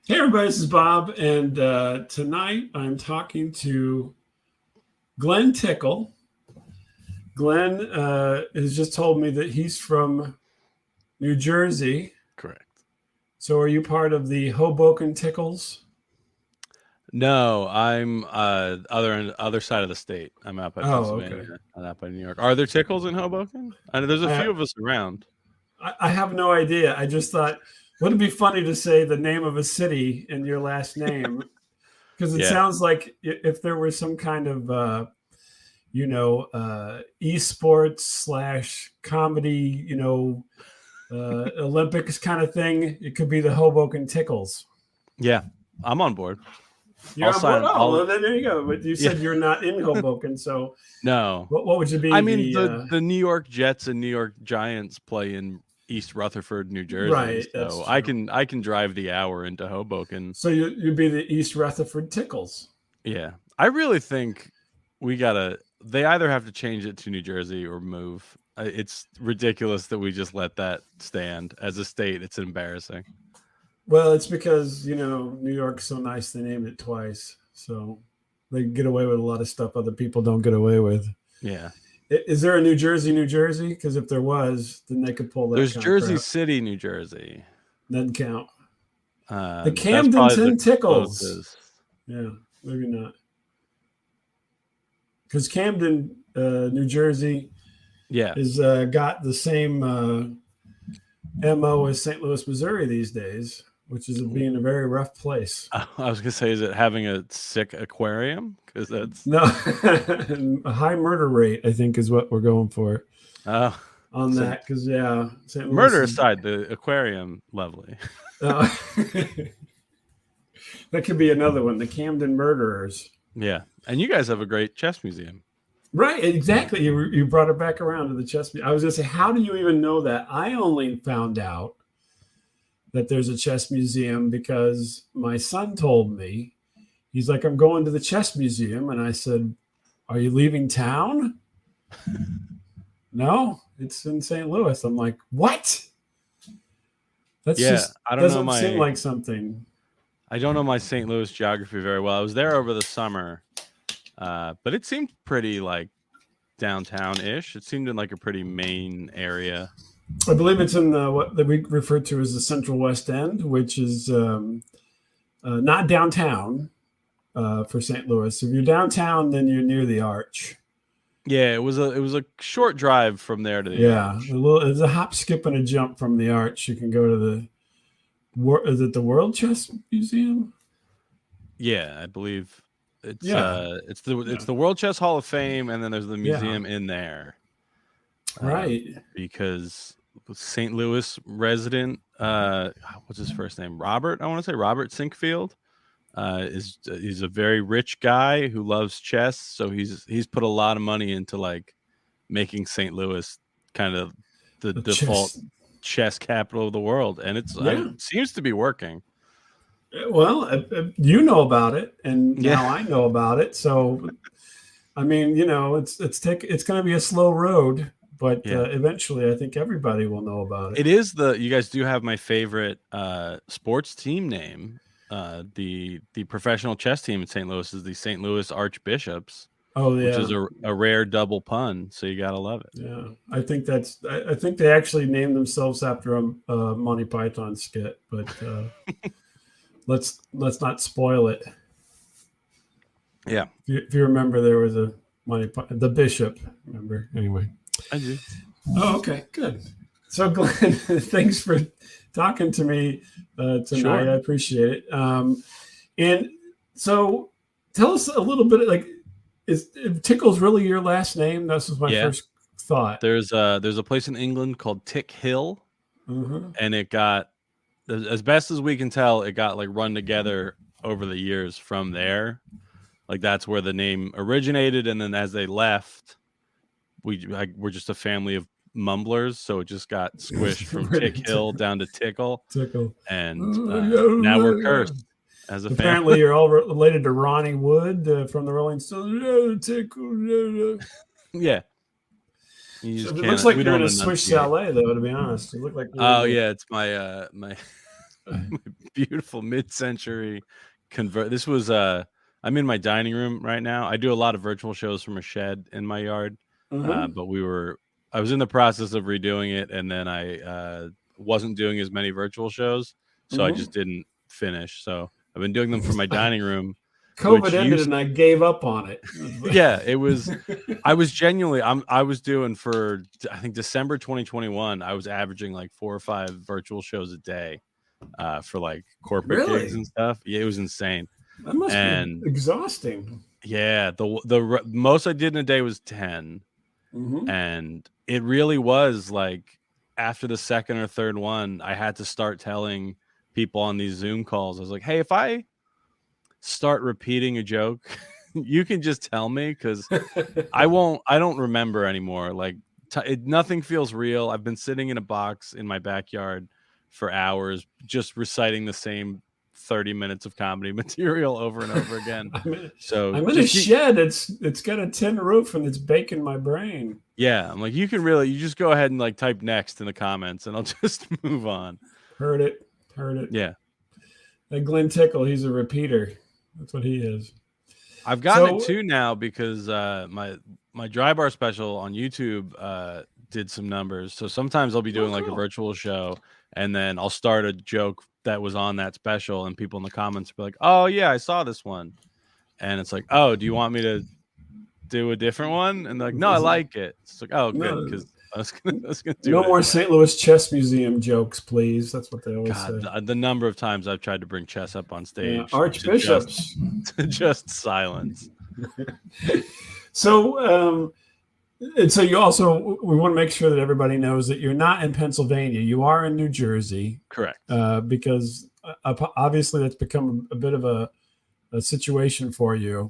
Hey everybody, this is Bob, and tonight I'm talking to Glen Tickle. Glen has just told me that he's from New Jersey. Correct. So are you part of the Hoboken Tickles? No, I'm other side of the state. I'm out by Oh, okay. Pennsylvania, not out by New York. Are there tickles in Hoboken? I know there's a I, few of us around. I have no idea. I just thought, wouldn't it be funny to say the name of a city in your last name? Because it Yeah, sounds like if there was some kind of esports slash comedy, Olympics kind of thing. It could be the Hoboken Tickles. yeah, I'm on board. You're I'll on board. sign. Oh, I'll well, then there you go. But you yeah. said you're not in Hoboken, so No, what would you I be? mean The the New York Jets and New York Giants play in East Rutherford, New Jersey, right? That's so I true. can I can drive the hour into Hoboken. So you'd be the East Rutherford Tickles. Yeah, I really think we gotta. They either have to change it to New Jersey or move. It's ridiculous that we just let that stand as a state. It's embarrassing. Well, it's because New York's so nice they named it twice, so they get away with a lot of stuff other people don't get away with. Yeah, Is there a New Jersey, New Jersey? Because if there was, then they could pull that there's kind of Jersey crap. City, New Jersey. Doesn't count. The That's probably the Camdenton Tickles. closest. Yeah, maybe not. Because Camden, New Jersey, Yeah, has got the same MO as St. Louis, Missouri these days, which is being a very rough place. I was gonna say, is it having a sick aquarium? Because that's No, a high murder rate, I think, is what we're going for uh, on so that. Because, yeah, St. Louis murder is. aside, the aquarium, lovely. Uh, that could be another one, the Camden Murderers. Yeah, and you guys have a great chess museum. Right, exactly. You brought it back around to the chess. I was going to say, how do you even know that? I only found out that there's a chess museum because my son told me. He's like, I'm going to the chess museum. And I said, are you leaving town? No, it's in St. Louis. I'm like, what? That's Yeah, just I don't know doesn't seem my like something. I don't know my St. Louis geography very well. I was there over the summer, but it seemed pretty like downtown-ish. It seemed in like a pretty main area. I believe it's in the what that we refer to as the Central West End, which is not downtown for St. Louis. If you're downtown, then you're near the Arch. Yeah, it was a short drive from there to the Yeah, Arch. it's a hop, skip, and a jump from the Arch. You can go to the is it the World Chess Museum? Yeah, I believe Yeah, it's yeah, the World Chess Hall of Fame, and then there's the yeah. museum in there. Right. Because St. Louis resident, what's his first name? Robert. I want to say Robert Sinkfield. He's a very rich guy who loves chess, so he's put a lot of money into like making St. Louis kind of the The default chess. chess capital of the world, and Yeah. it seems to be working. Well, you know about it, and Yeah, now I know about it. So, I mean, it's going to be a slow road, but yeah. eventually, I think everybody will know about it. It is you guys do have my favorite sports team name. The professional chess team in St. Louis is the St. Louis Archbishops, Oh which yeah, is a rare double pun. So you gotta love it. yeah. I think I think they actually named themselves after a Monty Python skit, but let's not spoil it. Yeah, If you remember, there was a the Bishop. Remember anyway. I do. Oh, okay, good. So, Glenn, thanks for talking to me tonight. Sure. I appreciate it. And so, tell us a little bit. Like, is Tickle's really your last name? This was my Yeah. first thought. There's a place in England called Tick Hill, Mm-hmm. and it got, as best as we can tell, it got like run together over the years from there. Like that's where the name originated, and then as they left, we're just a family of mumblers, so it just got squished from Tick Hill down to Tickle, Tickle. and now we're cursed as a Apparently, family. you're all related to Ronnie Wood from the Rolling Stones. Tickle. Yeah, you So just it looks can't. like We you're in don't a Swiss enunciate. chalet, though. To be honest, you look like you're in Oh a yeah, it's my beautiful mid-century This was I'm in my dining room right now. I do a lot of virtual shows from a shed in my yard. Mhm. But I was in the process of redoing it, and then I wasn't doing as many virtual shows, so I just Mhm. didn't finish. So I've been doing them from my dining room, COVID which ended used and I gave up on it. yeah, it was. I was genuinely I was doing for I think December 2021. I was averaging like 4 or 5 virtual shows a day for like corporate gigs Really? and stuff. Yeah, it was insane. That must have been And exhausting. yeah, the most I did in a day was 10. Mhm. And it really was like after the second or third one, I had to start telling people on these Zoom calls. I was like, hey, if I start repeating a joke, you can just tell me because I don't remember anymore. Like nothing feels real. I've been sitting in a box in my backyard for hours, just reciting the same 30 minutes of comedy material over and over again. I'm in, So I'm in a just keep, shed. It's got a tin roof and it's baking my brain. yeah, I'm like, you just go ahead and like type next in the comments and I'll just move on. Heard it. Heard it. Yeah. That Glen Tickle, he's a repeater. That's what he is. I've gotten it So, too now because my dry bar special on YouTube did some numbers. So sometimes I'll be doing like a cool. virtual show and then I'll start a joke that was on that special and people in the comments will be like, "Oh yeah, I saw this one." And it's like, "Oh, do you want me to do a different one?" And they're like, "No, I like it." It's like, "Oh, good," No, because I was gonna do no it more anyway. St. Louis Chess Museum jokes, please. That's what they always God, say. the number of times I've tried to bring chess up on Yeah, stage archbishops. to just silence. So, and so you also, we want to make sure that everybody knows that you're not in Pennsylvania. You are in New Jersey, Correct. because obviously that's become a bit of a situation for you.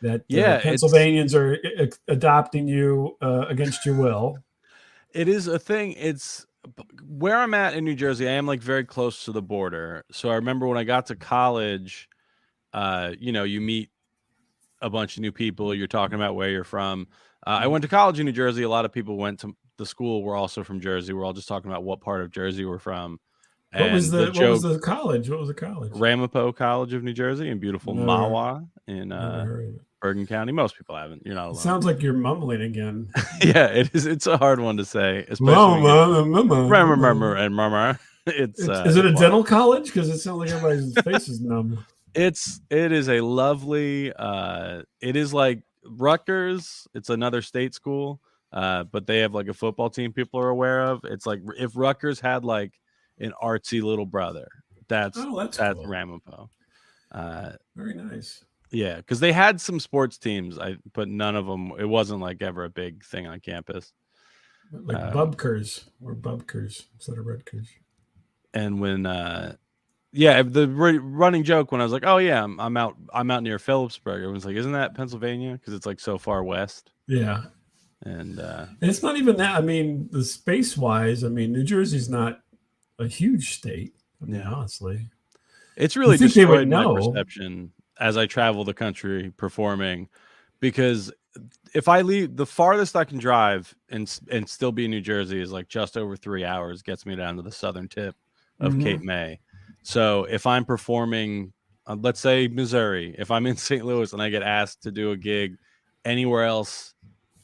That Yeah, Pennsylvanians are adopting you against your will. it is a thing. It's where I'm at in New Jersey. I am like very close to the border. So I remember when I got to college, you meet a bunch of new people. You're talking about where you're from. I went to college in New Jersey. A lot of people went to the school. We're also from Jersey. We're all just talking about what part of Jersey we're from. And the What was joke, the college? What was the college? Ramapo College of New Jersey in beautiful Never, Mahwah in never heard of it. Bergen County. Most people haven't. You're not It alone. sounds like you're mumbling again. Yeah, it is. It's a hard one to say, especially when Is it a dental college? Because it sounds like everybody's face is numb. it is a lovely it is like Rutgers. It's another state school, but they have like a football team people are aware of. It's like if Rutgers had like an artsy little brother. That's Cool. Ramapo. Very nice. Yeah, because they had some sports teams, but none of them. It wasn't like ever a big thing on campus. Like Bubkers or Bubkers instead of Rutgers. And when the running joke when I was like, "Oh yeah, I'm out near Phillipsburg." Everyone's like, "Isn't that Pennsylvania?" Because it's like so far west. Yeah, and it's not even that. I mean, the space wise, I mean, New Jersey's not a huge state. I mean, honestly, it's really destroyed my know. perception as I travel the country performing, because if I leave, the farthest I can drive and still be in New Jersey is like just over 3 hours. Gets me down to the southern tip of Cape May. So if I'm performing, let's say Missouri, if I'm in St. Louis and I get asked to do a gig anywhere else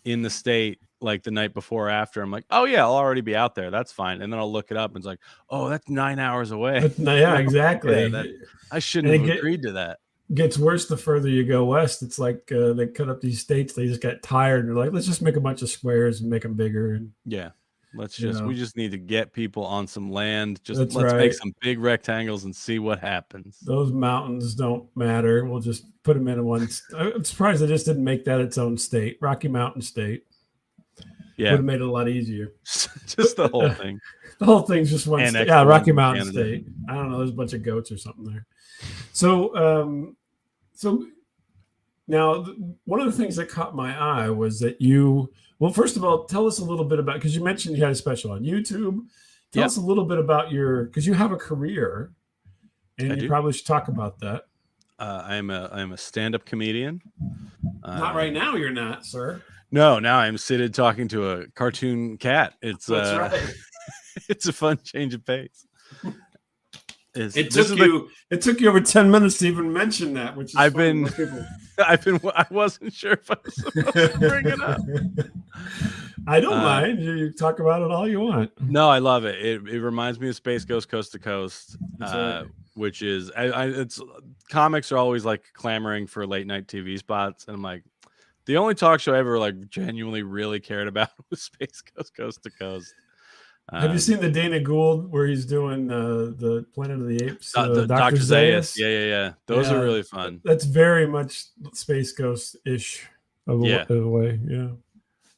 in the state, like the night before or after, I'm like, oh yeah, I'll already be out there. That's fine. And then I'll look it up and it's like, oh, that's 9 hours away. Yeah, exactly. Yeah, I shouldn't have agreed to that. Gets worse the further you go west. It's like they cut up these states. They just got tired and they're like, let's just make a bunch of squares and make them bigger. And, yeah. We just need to get people on some land. Let's right. Make some big rectangles and see what happens. Those mountains don't matter. We'll just put them in one. I'm surprised they just didn't make that its own state. Rocky Mountain State. Yeah. Would have made it a lot easier. Just the whole thing. The whole thing's just one state. Yeah, Rocky Mountain State. I don't know. There's a bunch of goats or something there. So, so now one of the things that caught my eye was that well, first of all, tell us a little bit about, because you mentioned you had a special on YouTube. Tell us a little bit about because you have a career, and you probably should talk about that. I'm a stand-up comedian. Not right now, you're not, sir. No, now I'm seated talking to a cartoon cat. That's right. It's a fun change of pace. It took you over 10 minutes to even mention that, which is funny. Most people. I wasn't sure if I was supposed to bring it up. I don't mind. You talk about it all you want. No, I love it. It reminds me of Space Ghost Coast to Coast, right. which is it's comics are always like clamoring for late night TV spots, and I'm like, the only talk show I ever like genuinely really cared about was Space Ghost Coast to Coast. Have you seen the Dana Gould where he's doing the Planet of the Apes? Dr. Zaius. Yeah. Those are really fun. That's very much Space Ghost-ish of a way. Yeah.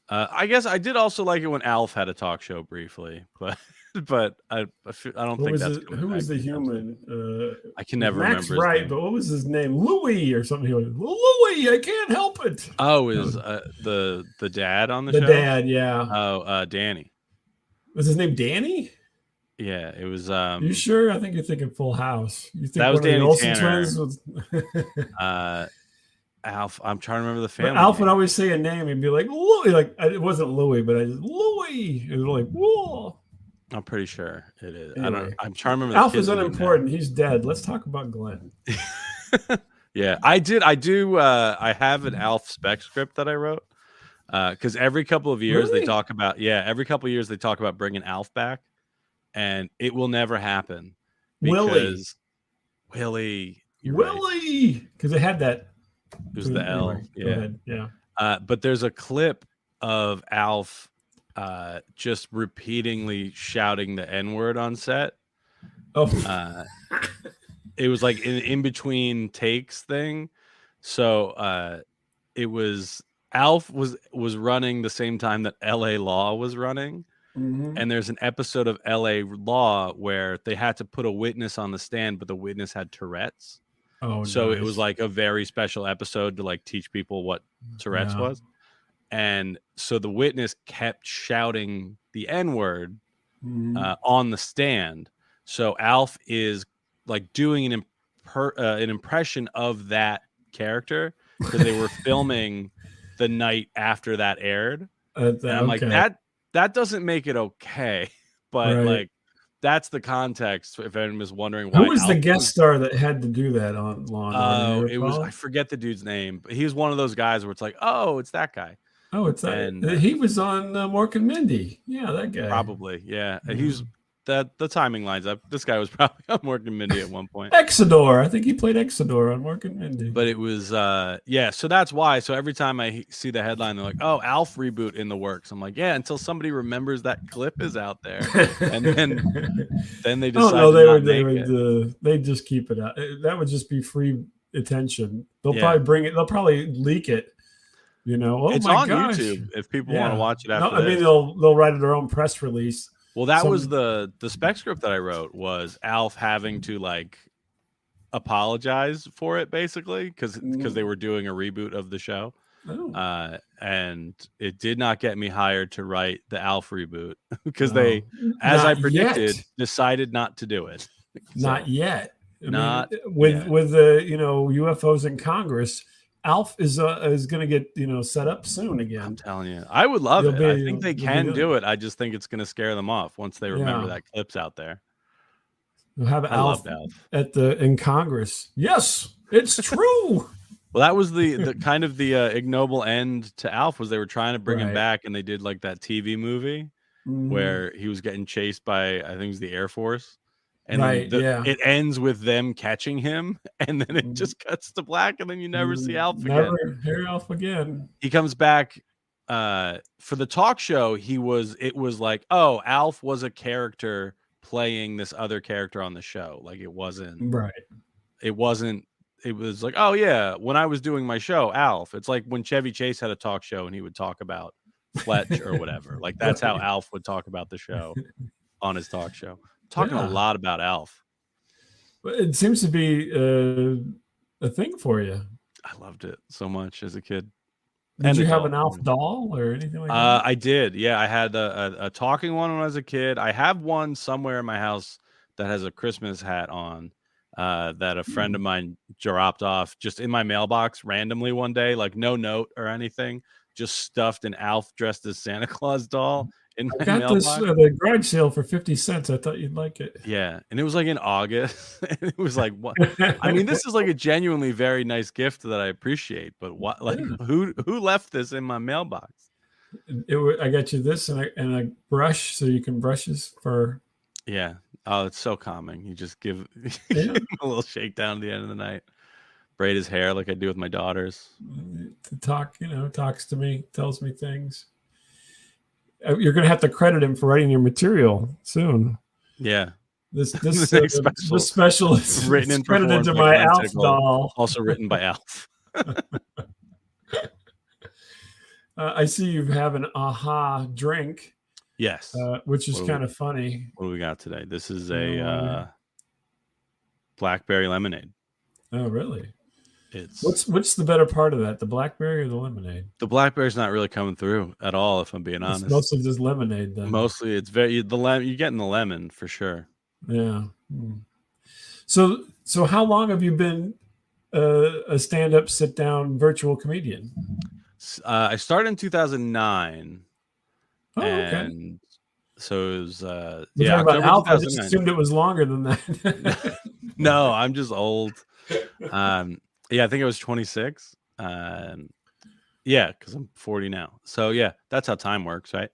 I guess I did also like it when Alf had a talk show briefly, but I don't think that's who was the human? I can never Max remember. Wright, but what was his name? Louis or something. He was, Louis, I can't help it. Oh, is the dad on the show? The dad, yeah. Oh, Danny. Was his name Danny? Yeah, it was. You sure? I think you're thinking Full House. You think that was Danny Olsen Tanner. twins was Alf. I'm trying to remember the family. Alf would always say a name. He'd be like Louis. Like it wasn't Louis, but I just Louis. It was like whoa. I'm pretty sure it is. Anyway, I'm trying to remember. Alf is unimportant. He's dead. Let's talk about Glenn. Yeah, I did. I do. I have an Alf spec script that I wrote. Because every couple of years they talk about bringing Alf back, and it will never happen. Because Willie, because it had that. It was the L. Anyway, yeah. But there's a clip of Alf just repeatedly shouting the N-word on set. Oh. It was like an in between takes thing. So it was. Alf was running the same time that LA Law was running. Mm-hmm. And there's an episode of LA Law where they had to put a witness on the stand, but the witness had Tourette's. Oh, so nice. It was like a very special episode to like teach people what Tourette's was. And so the witness kept shouting the N-word on the stand. So Alf is like doing an impression of that character because they were filming the night after that aired. And I'm like, that doesn't make it okay. But like, that's the context. If anyone was wondering why. Who was the guest star that had to do that on Law and Order? It was, I forget the dude's name, but he was one of those guys where it's like, oh, it's that guy. Oh, it's that. And he was on Mork and Mindy. Yeah, that guy. Probably, yeah. And he was the timing lines up. This guy was probably on Mork and Mindy at one point. Exodore. I think he played Exodore on Mork and Mindy. But it was, so that's why. So every time I see the headline, they're like, oh, Alf reboot in the works. I'm like, yeah, until somebody remembers that clip is out there. And then they decide they just keep it out. That would just be free attention. They'll probably bring it. They'll probably leak it. You know, it's on YouTube if people want to watch it after. I mean, they'll write their own press release. Well, that was the spec script that I wrote was Alf having to like apologize for it basically because they were doing a reboot of the show. Oh. And it did not get me hired to write the Alf reboot because they, as I predicted, decided not to do it. Not yet. With the UFOs in Congress. Alf is going to get set up soon again. I'm telling you, I would love it. I think they can do it. I just think it's going to scare them off once they remember that clip's out there. We'll have Alf in Congress. Yes, it's true. Well, that was the kind of the ignoble end to Alf was they were trying to bring him back, and they did like that TV movie where he was getting chased by I think it was the Air Force. And it ends with them catching him, and then it just cuts to black, and then you never see Alf again. Never hear Alf again. He comes back for the talk show. It was like, oh, Alf was a character playing this other character on the show. Like it wasn't right. It wasn't. It was like, oh yeah, when I was doing my show, Alf. It's like when Chevy Chase had a talk show and he would talk about Fletch or whatever. Like that's how Alf would talk about the show on his talk show. Talking a lot about Alf. It seems to be a thing for you. I loved it so much as a kid. Did you have an Alf doll or anything like that? I did. Yeah, I had a talking one when I was a kid. I have one somewhere in my house that has a Christmas hat on that a friend of mine dropped off just in my mailbox randomly one day, like no note or anything. just stuffed an Alf dressed as Santa Claus doll in I my got this mailbox. the garage sale for 50 cents. I thought you'd like it. Yeah, and it was like in August. And it was like, what? I mean, this is like a genuinely very nice gift that I appreciate, but what? Like, Yeah. who left this in my mailbox? I got you this and a brush so you can brushes for. Yeah. Oh, it's so calming. You just give Yeah. him a little shakedown at the end of the night. Braid his hair like I do with my daughters. To talk, talks to me, tells me things. You're going to have to credit him for writing your material soon. Yeah. This special, this special is written and credited performed to by my Glen Alf Tickle, doll. also written by Alf. I see you have an aha drink. Yes. Which is kind of funny. What do we got today? This is a blackberry lemonade. Oh, really? It's what's the better part of that, the blackberry or the lemonade? The blackberry's not really coming through at all, if I'm being honest. It's mostly just lemonade then. Mostly it's you're getting the lemon for sure. Yeah. So how long have you been a stand-up, sit-down virtual comedian? I started in 2009. Oh, okay. And so it was October Alf, I just assumed it was longer than that. No, I'm just old. Yeah, I think it was 26. Yeah, because I'm 40 now. So yeah, that's how time works, right?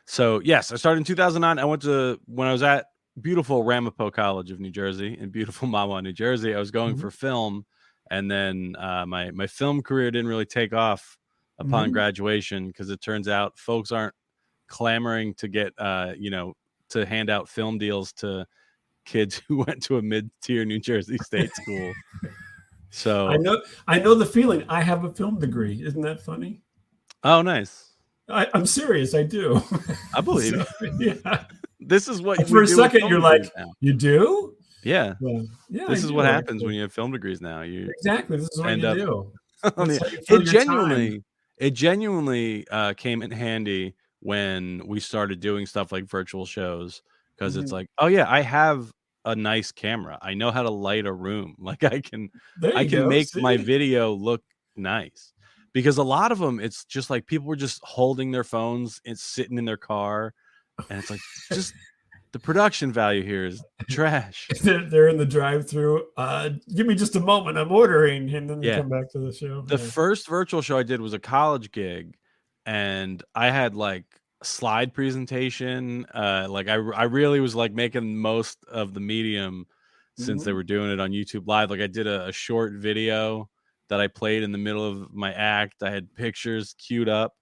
So yes, I started in 2009. I went to, when I was at beautiful Ramapo College of New Jersey in beautiful Mahwah, New Jersey, I was going for film, and then my film career didn't really take off upon graduation, because it turns out folks aren't clamoring to get to hand out film deals to kids who went to a mid-tier New Jersey state school. So I know the feeling. I have a film degree. Isn't that funny? Oh, nice. I'm serious. I do. I believe you. Yeah. This is what for a second you're like, now. You do? Yeah. Yeah. This is what happens when you have film degrees now. You exactly. This is what you do. It genuinely came in handy when we started doing stuff like virtual shows, because it's like, oh yeah, I have a nice camera. I know how to light a room. Like I can make my video look nice, because a lot of them, it's just like people were just holding their phones and sitting in their car, and it's like, just the production value here is trash. They're in the drive-through. Give me just a moment. I'm ordering, and then come back to the show. The first virtual show I did was a college gig, and I had like slide presentation. Like I really was like making most of the medium, since they were doing it on YouTube Live. Like I did a short video that I played in the middle of my act. I had pictures queued up.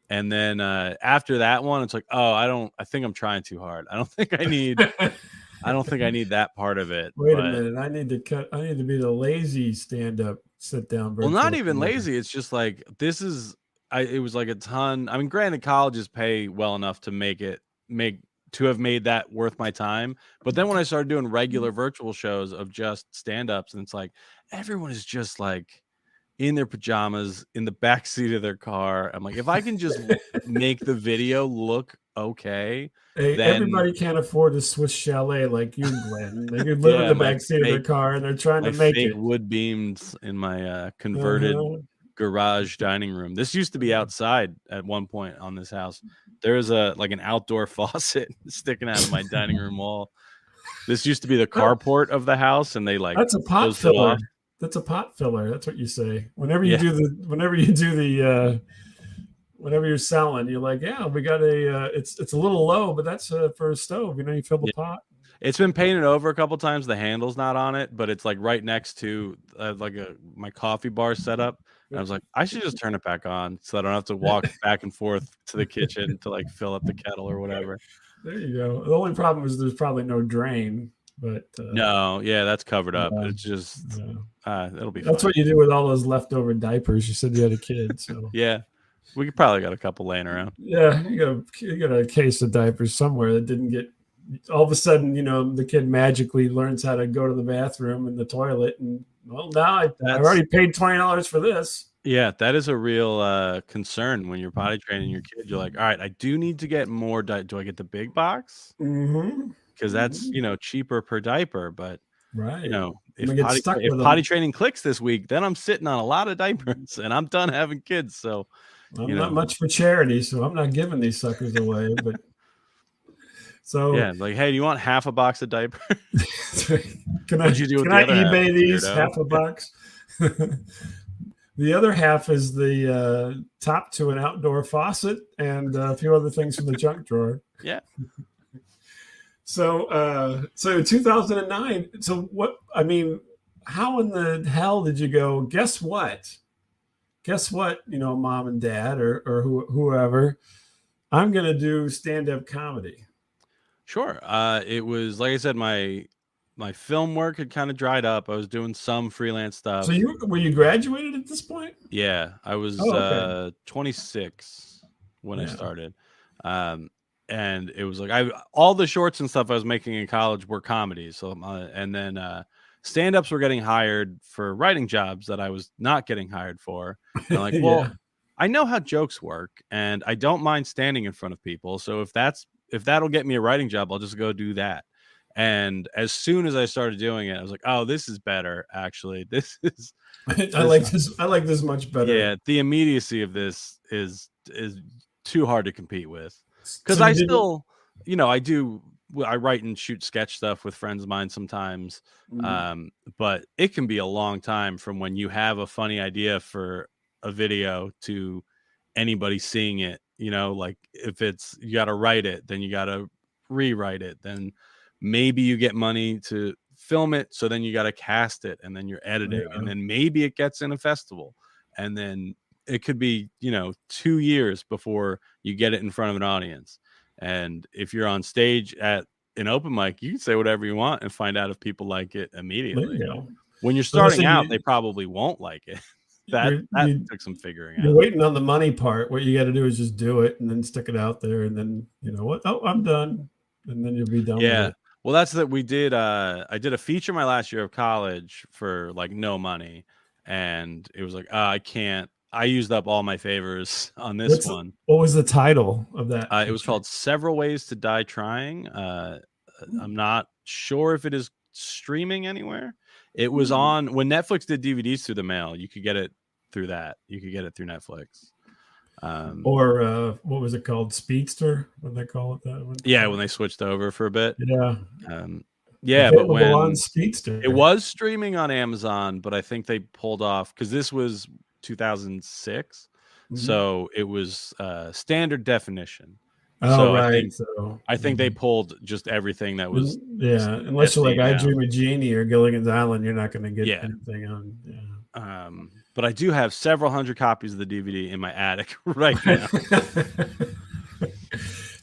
And then after that one, it's like, oh, I think I'm trying too hard. I don't think I need that part of it. Wait a minute. I need to be the lazy stand-up, sit down. Well, not even lazy. It's just like, it was like a ton. I mean, granted, colleges pay well enough to have made that worth my time. But then when I started doing regular virtual shows of just stand-ups, and it's like, everyone is just like in their pajamas in the back seat of their car. I'm like, if I can just make the video look okay, then everybody can't afford a Swiss chalet like you, Glenn. They could live in the back seat of their car, and they're trying to make it. Wood beams in my converted garage dining room. This used to be outside at one point on this house. There is an outdoor faucet sticking out of my dining room wall. This used to be the carport of the house, and they that's a pot filler. That's a pot filler. That's what you say. Whenever you're selling, you're like, yeah, we got it's a little low, but that's for a stove. You fill the pot. It's been painted over a couple times. The handle's not on it, but it's like right next to my coffee bar setup. And I was like, I should just turn it back on so I don't have to walk back and forth to the kitchen to like fill up the kettle or whatever. There you go. The only problem is there's probably no drain. But no, that's covered up. It's just it'll be. That's fine. what you do with all those leftover diapers. You said you had a kid, so yeah, we probably got a couple laying around. Yeah, you got a case of diapers somewhere that didn't get. All of a sudden, the kid magically learns how to go to the bathroom and the toilet, and now I've already paid $20 for this. Yeah, that is a real concern when you're potty training your kid. You're like, all right, I do need to get more. Do I get the big box? Mm-hmm. Because that's cheaper per diaper, but right. If potty training clicks this week, then I'm sitting on a lot of diapers and I'm done having kids. So I'm not much for charity, so I'm not giving these suckers away. But so Yeah, like, hey, do you want half a box of diapers? can What'd you do with can the I other half, eBay you these weirdo? half a box? The other half is the top to an outdoor faucet and a few other things from the junk drawer. Yeah. So 2009. So what? I mean, how in the hell did you go? Guess what? Guess what? Mom and dad or whoever. I'm gonna do stand up comedy. Sure. It was like I said, my film work had kind of dried up. I was doing some freelance So stuff. were you graduated at this point? Yeah, I was Oh, okay. 26 when I Yeah. started. Um, and it was like all the shorts and stuff I was making in college were comedies. So and then stand-ups were getting hired for writing jobs that I was not getting hired for. And I'm like, well, Yeah. I know how jokes work and I don't mind standing in front of people. So if that'll get me a writing job, I'll just go do that. And as soon as I started doing it, I was like, oh, this is better, actually. This is I this like this. I like this much better. yeah, the immediacy of this is too hard to compete with. So Because you I didn't. still, I write and shoot sketch stuff with friends of mine sometimes. Mm, But it can be a long time from when you have a funny idea for a video to anybody seeing it. Like if it's you got to write it, then you got to rewrite it, then maybe you get money to film it, so then you got to cast it, and then you're editing, and yeah. then maybe it gets in a festival, and then it could be 2 years before you get it in front of an audience. And if you're on stage at an open mic, you can say whatever you want and find out if people like it There immediately. you go. When you're So let's starting say out, they probably won't like it. that you're that you, took some figuring you're out. waiting on the money part. What you got to do is just do it and then stick it out there, and then you know what? Oh, I'm done, and then you'll be done with Yeah. it. Well, that's that we did. I did a feature my last year of college for like no money, and it was like, I can't. I used up all my favors on this What's one. what was the title of that It was feature? called Several Ways to Die Trying. I'm not sure if it is streaming anywhere. It was on when Netflix did DVDs through the mail. You could get it through that. You could get it through Netflix. Or what was it called? Speedster? What did they call it? That one? Yeah, when they switched over for a bit. Yeah, Yeah, but available on when it Speedster. was streaming on Amazon, but I think they pulled off because this was 2006, Mm-hmm. so it was standard definition. Oh, So I right. think So I think they pulled just everything that was yeah, unless you're like SD I down. Dream of Jeannie or Gilligan's Island, you're not going to get Yeah. anything on. Yeah. But I do have several hundred copies of the DVD in my attic right now.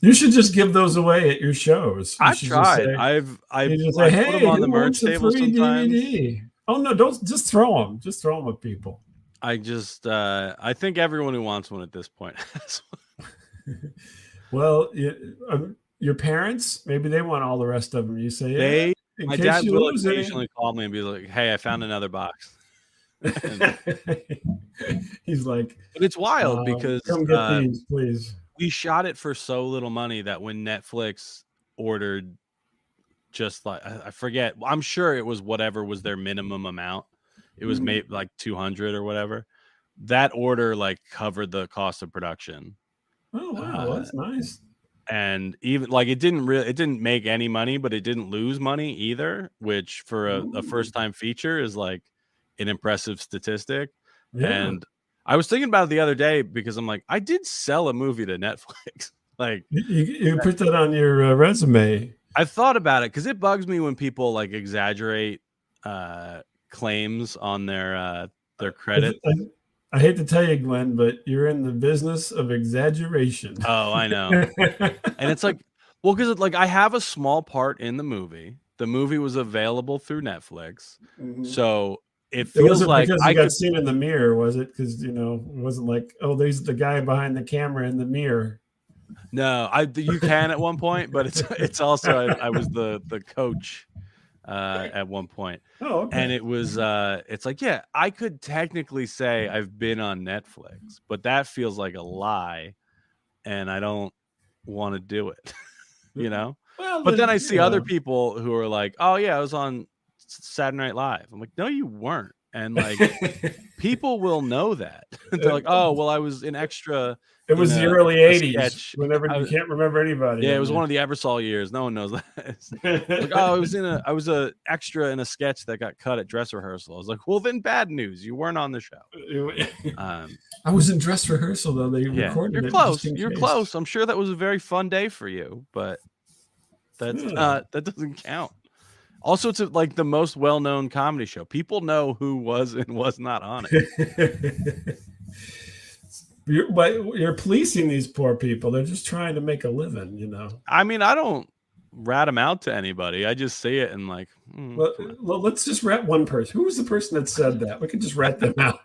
You should just give those away at your shows. You I've should just tried. say, I you just say, put them "Hey, on the who merch wants a table free sometimes. DVD?" Oh no, don't just throw them. Just throw them at people. I think everyone who wants one at this point has one. Well, your parents, maybe they want all the rest of them. You say, "Yeah, in My case dad you will lose any." occasionally call me and be like, "Hey, I found another box." And, He's like, but it's wild because "Come get these, please." we shot it for so little money that when Netflix ordered, just like I forget, I'm sure it was whatever was their minimum amount. It was made like 200 or whatever. That order like covered the cost of production. Oh wow, Uh, that's nice. and even like it didn't make any money, but it didn't lose money either, which for a Ooh, first time feature is like an impressive statistic. yeah, And I was thinking about it the other day because I'm like, I did sell a movie to Netflix. Like you put that on your resume. I thought about it because it bugs me when people like exaggerate claims on their I, credits. I, I hate to tell you, Glenn, but you're in the business of exaggeration. Oh, I know. And it's like, well, because like I have a small part in the movie. The movie was available through Netflix, Mhm. so it It feels wasn't like because you I got could. seen in the mirror, was it? Because it wasn't like, oh, there's the guy behind the camera in the mirror. No, you can at one point, but it's also I was the coach at one point, Oh, and okay. it was it's like yeah, I could technically say I've been on Netflix, but that feels like a lie, and I don't want to do it. you know. Well, But then then I see other people who are like, "Oh yeah, I was on Saturday Night Live." I'm like, "No, you weren't. and like people will know that. They're like, oh, well, I was an extra. It was the early '80s. Whenever you can't remember anybody. Yeah, it was one of the Ebersol years. No one knows that. Like, oh, I was a extra in a sketch that got cut at dress rehearsal. I was like, well, then bad news. You weren't on the show. I was in dress rehearsal though. They recorded you're it. Close. You're close. I'm sure that was a very fun day for you, but that doesn't count. Also, it's like the most well-known comedy show. People know who was and was not on it. You're policing these poor people. They're just trying to make a living, you know. I mean, I don't rat them out to anybody. I just say it and like. Well, let's just rat one person. Who was the person that said that? We could just rat them out.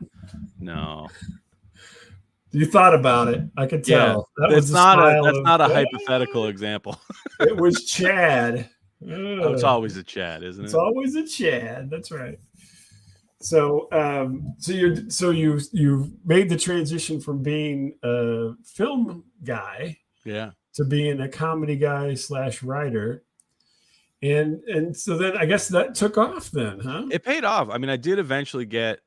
No. You thought about it. I could tell. Yeah, that's not a hypothetical example. It was Chad. Oh, it's always a Chad, isn't it? It's always a Chad. That's right. So, you made the transition from being a film guy, to being a comedy guy / writer, and so then I guess that took off. Then, huh? It paid off. I mean, I did eventually get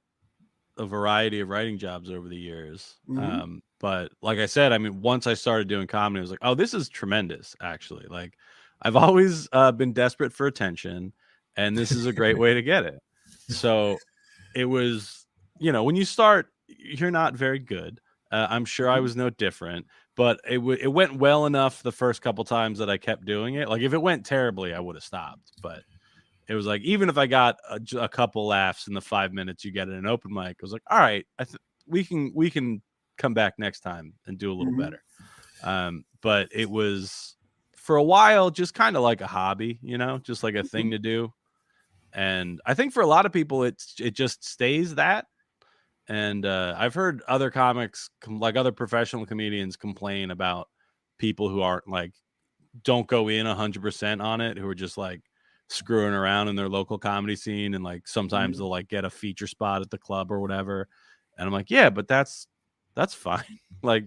a variety of writing jobs over the years. Mm-hmm. But like I said, I mean, once I started doing comedy, I was like, oh, this is tremendous. Actually, like I've always been desperate for attention, and this is a great way to get it. So it was, when you start, you're not very good. I'm sure I was no different, but it went well enough the first couple times that I kept doing it. Like if it went terribly, I would have stopped. But it was like, even if I got a couple laughs in the 5 minutes you get at an open mic, I was like, all right, we can come back next time and do a little better. But it was for a while just kind of like a hobby, just like a thing to do. And I think for a lot of people, it just stays that. And I've heard other comics, like other professional comedians, complain about people who aren't like, don't go in 100% on it, who are just like screwing around in their local comedy scene. And like sometimes they'll like get a feature spot at the club or whatever. And I'm like, yeah, but that's fine. Like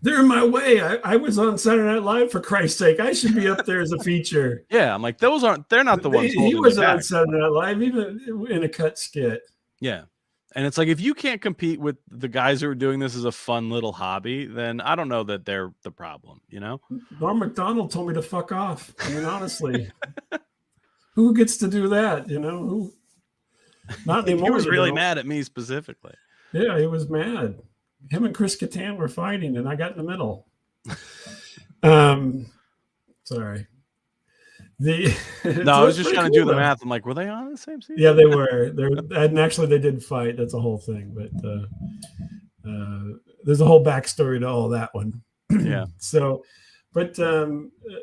they're in my way. I was on Saturday Night Live, for Christ's sake. I should be up there as a feature. Yeah, I'm like, they're not the ones. He was on Saturday Night Live, even in a cut skit. Yeah. And it's like, if you can't compete with the guys who are doing this as a fun little hobby, then I don't know that they're the problem, Norm Macdonald told me to fuck off. I mean, honestly, who gets to do that? Who? Not anymore. He was really mad at me specifically. Yeah, he was mad. Him and Chris Kattan were fighting, and I got in the middle. Sorry. I was just trying to do the math. I'm like, were they on the same season? Yeah, they were. And actually, they did fight. That's a whole thing. But there's a whole backstory to all that one. Yeah. So, but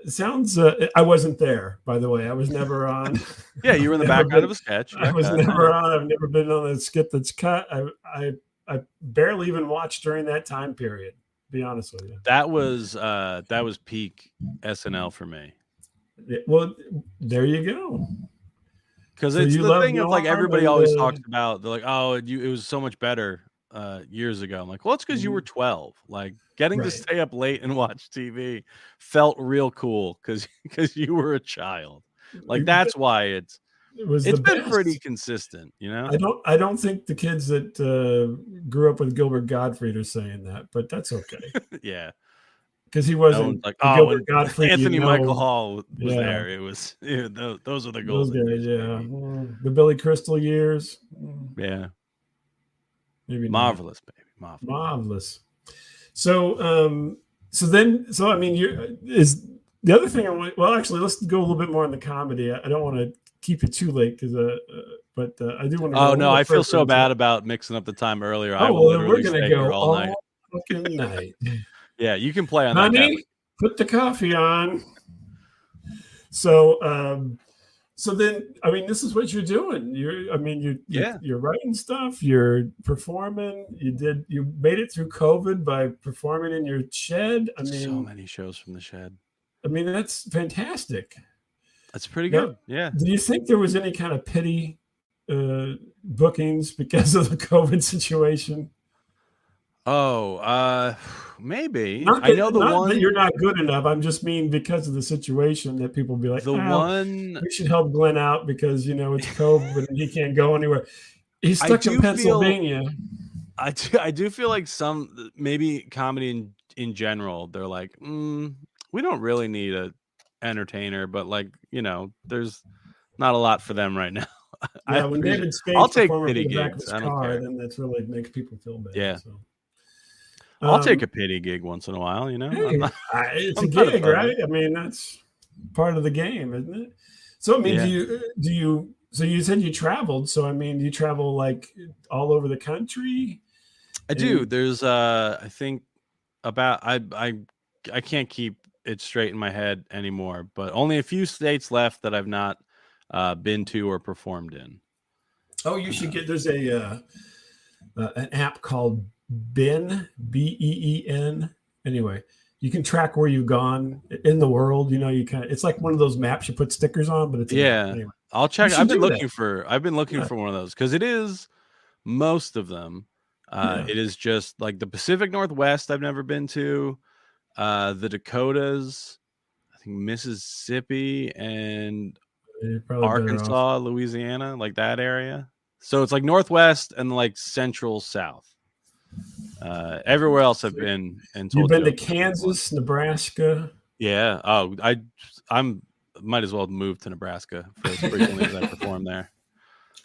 sounds. I wasn't there, by the way. I was never on. Yeah, you were in the background of a sketch. I was never on. I've never been on a skit that's cut. I barely even watched during that time period. To be honest with you. That was peak SNL for me. Well, there you go. Because it's the thing of like everybody always talks about. They're like, oh, it was so much better years ago. I'm like, well, it's because you were 12. Like getting to stay up late and watch TV felt real cool because you were a child. Like that's why it's been pretty consistent, I don't think the kids that grew up with Gilbert Gottfried are saying that, but that's okay. Yeah. Because he wasn't like Gilbert Gottfried. Anthony Michael Hall was there. It was those are the goals. The Billy Crystal years. Yeah. Maybe marvelous, baby. Marvelous. So I mean, is the other thing actually, let's go a little bit more on the comedy. I don't want to keep it too late because but I do want to. Oh no, I feel so bad about mixing up the time earlier. We're gonna go all night. Fucking night. Yeah, you can play on Honey, that. Put the coffee on. So then, I mean, this is what you're doing. You're writing stuff. You're performing. You made it through COVID by performing in your shed. I mean, so many shows from the shed. I mean, that's fantastic. That's pretty good. Yeah. Do you think there was any kind of pity bookings because of the COVID situation? Oh, maybe. I know that you're not good enough. I'm just mean because of the situation that people be like, we should help Glenn out because it's COVID and he can't go anywhere. He's I stuck in do feel Pennsylvania. I do feel like some maybe comedy in general, they're like, we don't really need a entertainer, but like, there's not a lot for them right now. I Yeah, when appreciate David I'll Spade's take performing pity from the back of gigs. his I don't car, care. then that's really makes people feel bad. Yeah. So, I'll take a um, pity gig once in a while, I'm hey, not it's a I'm not gig, right? opposed. I mean, that's part of the game, isn't it? So, I mean, Yeah. so you said you traveled. So, I mean, do you travel like all over the country? I do. And There's I think about I can't keep it straight in my head anymore, but only a few states left that I've not been to or performed in. oh, you should Uh, get there's an app called BEEN. Anyway, you can track where you've gone in the world. You know, you kind of it's like one of those maps you put stickers on, but it's an app. yeah, Anyway, I'll you check. should do that. I've been looking Yeah, for one of those because it is most of them. yeah. It is just like the Pacific Northwest I've never been to, the Dakotas, I think Mississippi and You're probably better off. Arkansas, Louisiana, like that area. So it's like Northwest and like Central South. Everywhere else I've been and You've told been to jokes about before. Kansas, Nebraska. Yeah. Oh, I'm might as well move to Nebraska for as frequently as I perform there.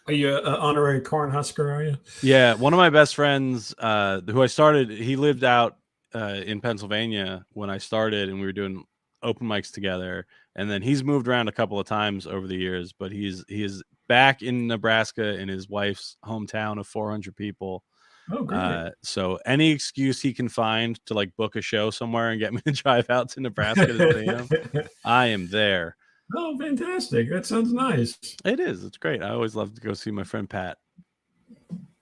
Are you an honorary Cornhusker? Are you? Yeah, one of my best friends, who I started, he lived out in Pennsylvania when I started, and we were doing open mics together. And then he's moved around a couple of times over the years, but he is back in Nebraska in his wife's hometown of 400 people. Oh, great. So any excuse he can find to like book a show somewhere and get me to drive out to Nebraska to see him, I am there. Oh, fantastic! That sounds nice. It is. It's great. I always love to go see my friend Pat.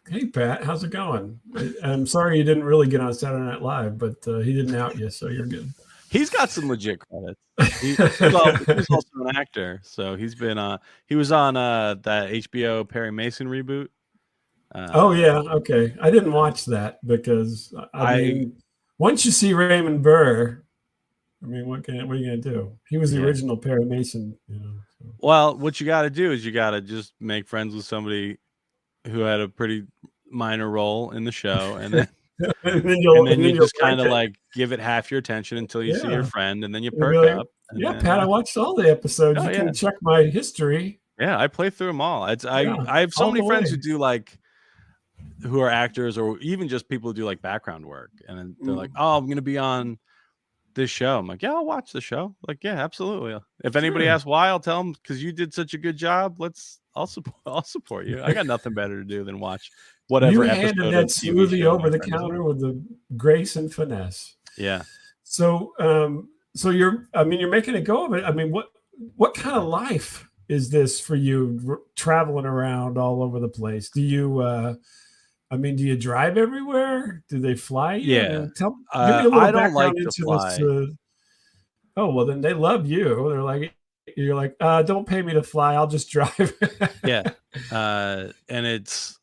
Hey, Pat, how's it going? I'm sorry you didn't really get on Saturday Night Live, but he didn't out you, so you're good. He's got some legit credits. He's also an actor, so he's been he was on that HBO Perry Mason reboot. Oh yeah, okay. I didn't watch that because I I mean, once you see Raymond Burr, I mean, what are you gonna do? He was the yeah. original Perry Mason, you know. So. Well, what you got to do is you got to just make friends with somebody who had a pretty minor role in the show, and then and then you you'll just kind like of it. like give it half your attention until you see your Yeah, friend, and then you you'll be perk like, up, and yeah, then Pat, I watched all the episodes. oh You yeah, can check my history. yeah, I play through them all. Yeah, I have so all many the friends way. who do like who are actors or even just people who do like background work, and then they're like, Mm, oh, I'm gonna be on this show. I'm like, yeah, I'll watch the show. Like, yeah, absolutely. If anybody sure. asks why, I'll tell them because you did such a good job. I'll support you. I got nothing better to do than watch You whatever handled episode that of TV smoothie show my over the friend is on. counter with the grace and finesse. Yeah. So, so I mean, you're making a go of it. I mean, what kind of life is this for you, traveling around all over the place? Do you, I mean, do you drive everywhere? Do they fly you? I Yeah. mean, give me a little I don't background like to into this. fly. Oh, well, then they love you. They're like, you're like, don't pay me to fly. I'll just drive. Yeah. And it's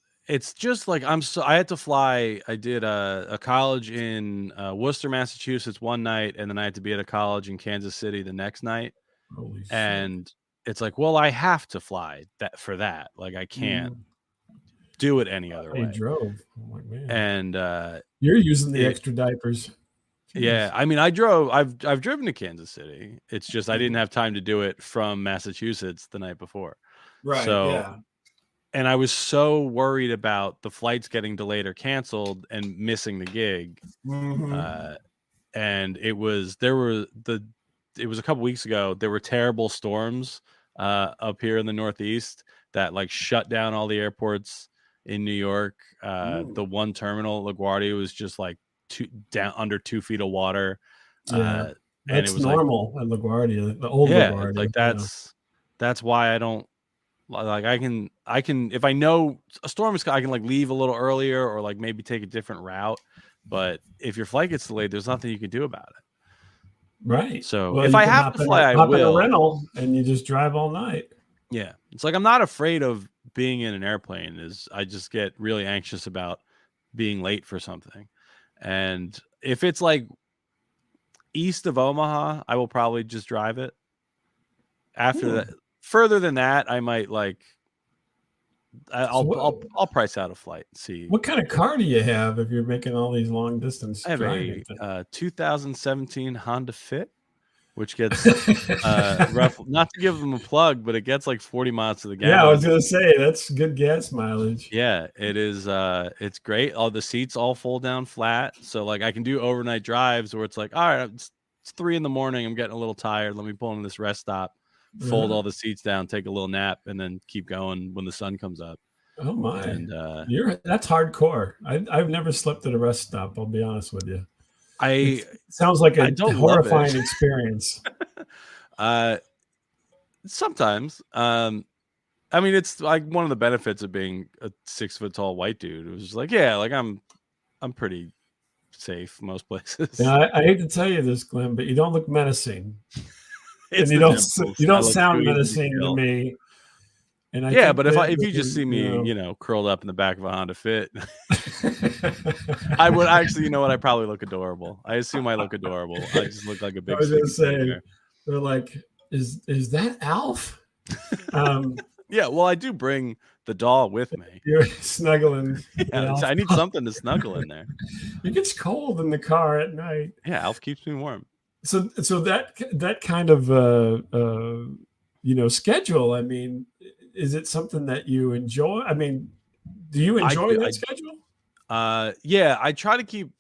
just like I had to fly. I did a college in Worcester, Massachusetts one night, and then I had to be at a college in Kansas City the next night. Holy shit. And it's like, well, I have to fly that for that. Like I can't Mm, do it any other you way. drove. I'm like, man, And you're using the it extra diapers. yeah, Jeez. I mean, I've driven to Kansas City. It's just I didn't have time to do it from Massachusetts the night before. Right. So, Yeah. and I was so worried about the flights getting delayed or canceled and missing the gig. Mm-hmm. And it was it was a couple weeks ago. There were terrible storms up here in the Northeast that like shut down all the airports in New York. The one terminal at LaGuardia was just like under 2 feet of water. Yeah. And it That's was like, normal at LaGuardia, the old yeah, it's LaGuardia. like Yeah. that's why I don't like I can if I know a storm is I can like leave a little earlier or like maybe take a different route. But if your flight gets delayed, there's nothing you can do about it. Right. So Well, if you I can have to fly, I hop in a will. rental and you just drive all night. Yeah. It's like I'm not afraid of being in an airplane, is I just get really anxious about being late for something. And if it's like east of Omaha, I will probably just drive it. After that, further than that, I might like I'll price out a flight. See, what kind of car do you have if you're making all these long distance I have driving a 2017 Honda Fit, which gets rough. Not to give them a plug, but it gets like 40 miles to the Yeah, I gallon. was gonna say that's good gas mileage. Yeah, it is. It's great. All the seats all fold down flat, so like I can do overnight drives where it's like, all right, it's 3 a.m. I'm getting a little tired. Let me pull into this rest stop, fold all the seats down, take a little nap, and then keep going when the sun comes up. Oh my! And that's hardcore. I've never slept at a rest stop. I'll be honest with you. I It sounds like I a don't horrifying love it. experience. Sometimes. I mean, it's like one of the benefits of being a 6 foot tall white dude. It was just like, yeah, like I'm pretty safe most places. Now, I hate to tell you this, Glenn, but you don't look menacing, It's and you the don't dimples. you I don't look sound too easy to menacing to kill. me. And I Yeah, think but if you just see me, know, curled up in the back of a Honda Fit, I would actually, you know what? I probably look adorable. I assume I look adorable. I just look like a I big was gonna sleepy teddy say, bear. they're like, is that Alf? Yeah, well, I do bring the doll with me. You're snuggling. Yeah, I need something to snuggle in there. It gets cold in the car at night. Yeah, Alf keeps me warm. So that kind of schedule. I mean, is it something that you enjoy? I mean, do you enjoy that schedule? Yeah, I try to keep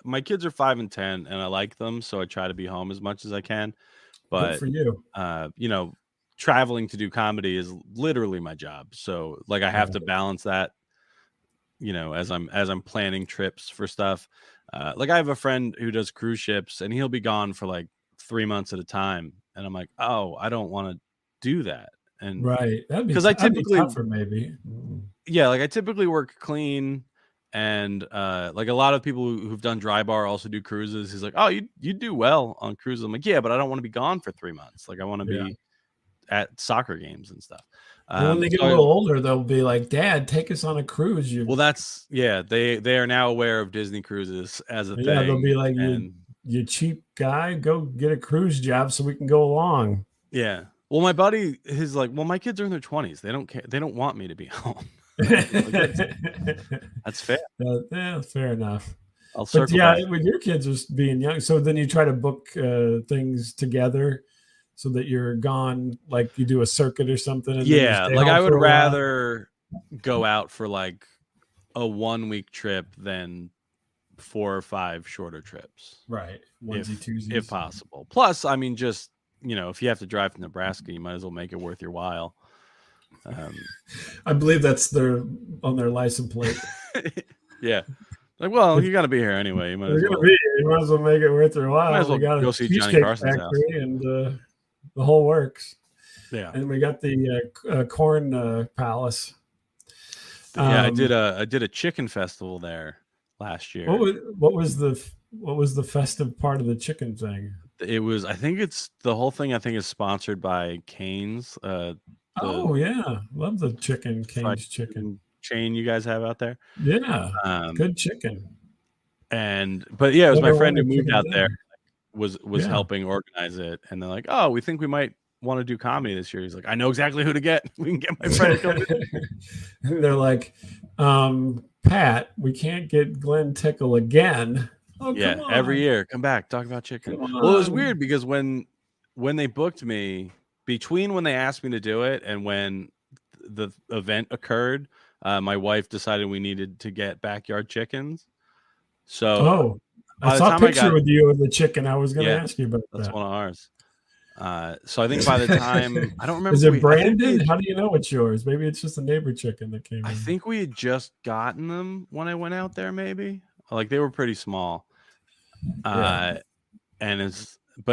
my kids are 5 and 10, and I like them, so I try to be home as much as I can. Good But for you. Traveling to do comedy is literally my job. So like I have to balance that, as I'm planning trips for stuff. Like I have a friend who does cruise ships and he'll be gone for like 3 months at a time. And I'm like, oh, I don't want to do that. And Right. because That'd be tougher maybe. yeah, like I typically work clean. And like a lot of people who've done dry bar also do cruises. He's like, oh, you do well on cruises. I'm like, yeah, but I don't want to be gone for 3 months. Like I want to be at soccer games and stuff. Well, when they get a little older, they'll be like, "Dad, take us on a cruise." Well, that's they are now aware of Disney cruises as a thing. They'll be like, "You cheap guy, go get a cruise job so we can go along." Yeah. Well, my buddy is like, well, my kids are in their 20s. They don't care. They don't want me to be home. That's fair. Yeah, fair enough. I'll circle back. With your kids just being young, so then you try to book things together so that you're gone, like you do a circuit or something. And yeah, like I would rather go out for like a 1 week trip than 4 or 5 shorter trips. Right. Onesie, twosies. If possible. Plus, I mean, just, if you have to drive to Nebraska, you might as well make it worth your while. I believe that's on their license plate. Yeah. Like, well, you got to be here anyway. You might as well. You might as well make it worth your while. Might as well go see Johnny Carson's house. And the whole works. Yeah. And we got the corn palace. Yeah, I did a chicken festival there last year. What was the festive part of the chicken thing? It was, I think it's the whole thing. I think is sponsored by Cane's. Oh yeah, love the Cane's chicken chain you guys have out there. Yeah, good chicken. But yeah, it was my friend who moved out there was helping organize it, and they're like, oh, we think we might want to do comedy this year. He's like, I know exactly who to get. We can get my friend to come in. They're like, Pat, we can't get Glen Tickle again. Oh, yeah, every year, come back, talk about chicken. Well, it was weird because when they booked me, between when they asked me to do it and when the event occurred, my wife decided we needed to get backyard chickens. So, I saw a picture with you of the chicken. I was going to ask you about that. That's one of ours. So I think by the time I don't remember, is it branded? How do you know it's yours? Maybe it's just a neighbor chicken that came. I think we had just gotten them when I went out there. Maybe like they were pretty small. But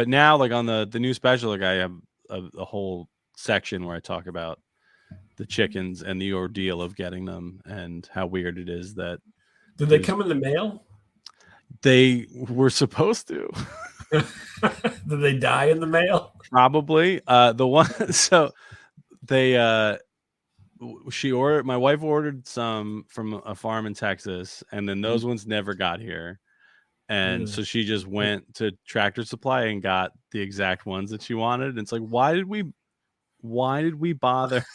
now like on the new special, like I have a whole section where I talk about the chickens and the ordeal of getting them and how weird it is that. Did they come in the mail? They were supposed to. Did they die in the mail? Probably. The one. So they. My wife ordered some from a farm in Texas, and then those ones never got here. And so she just went to Tractor Supply and got the exact ones that she wanted. And it's like, why did we bother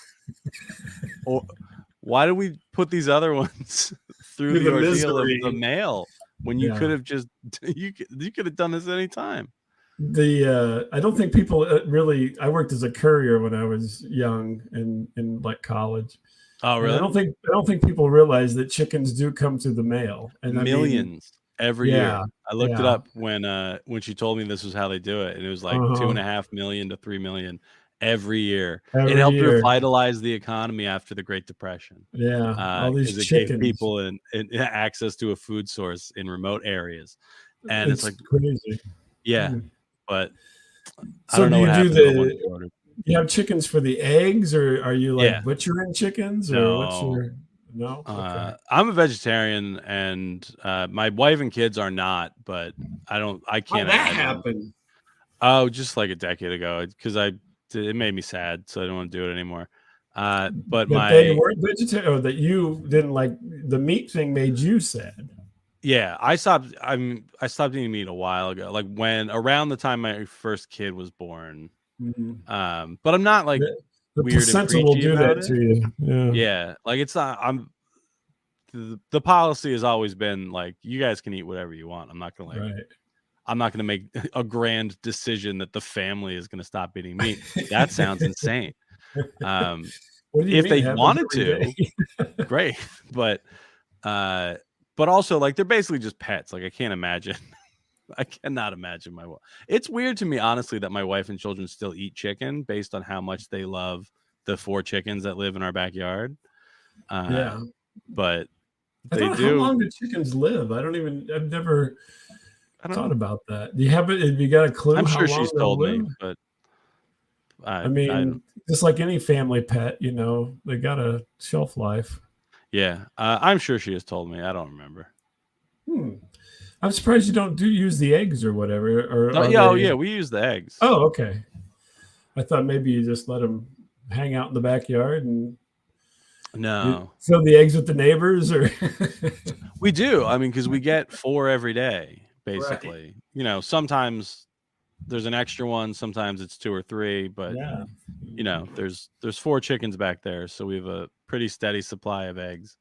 why do we put these other ones through Through the the ordeal of the misery. mail when you could have just you could have done this anytime? I don't think people really. I worked as a courier when I was young in like college, Oh, and really? I don't think people realize that chickens do come through the mail. And I mean, Millions every yeah, year. I looked it yeah, up when she told me this was how they do it, and it was like two and uh-huh. a half million to 3 million every year. It Every helped year, revitalize the economy after the Great Depression yeah, all these because it gave chickens. people access to a food source in remote areas. And it's It's like, crazy. yeah, Hmm. but I So don't do know what you do happened to the ones the? you ordered. You have chickens for the eggs, or are you like Yeah, butchering chickens, or what's no. your? No, okay. I'm a vegetarian, and my wife and kids are not, but I How'd can't that imagine. happen? Oh, just like a decade ago, because it made me sad, so I don't want to do it anymore. But That they weren't vegetarian, or that you didn't like the meat thing made you sad. yeah, I stopped eating meat a while ago, like when around the time my first kid was born. Mhm. But I'm not like The weird and placenta will preachy do about that it. to you. Yeah, Yeah, like it's not. The policy has always been like you guys can eat whatever you want. right. I'm not gonna make a grand decision that the family is gonna stop eating meat. That sounds insane. Um, What do you if mean? they It happens wanted every to, day. great. But uh, but also like they're basically just pets. Like I can't imagine. I cannot imagine my wife. It's weird to me, honestly, that my wife and children still eat chicken based on how much they love the 4 chickens that live in our backyard. Uh, Yeah. but I they don't know how do. long do chickens live. I've never I don't thought know. about that. Do you have it? Have you got a clue I'm how sure long she's they'll told me, live? but I I don't. mean, just like any family pet, they got a shelf life. Yeah, I'm sure she has told me. I don't remember. Hmm. I'm surprised you don't use the eggs or whatever. Or No, are yeah, oh they? yeah, we use the eggs. Oh, okay. I thought maybe you just let them hang out in the backyard and you No, fill the eggs with the neighbors, or we do. I mean, because we get 4 every day, right? basically. Sometimes there's an extra one. Sometimes it's 2 or 3, but Yeah. there's 4 chickens back there, so we have a pretty steady supply of eggs.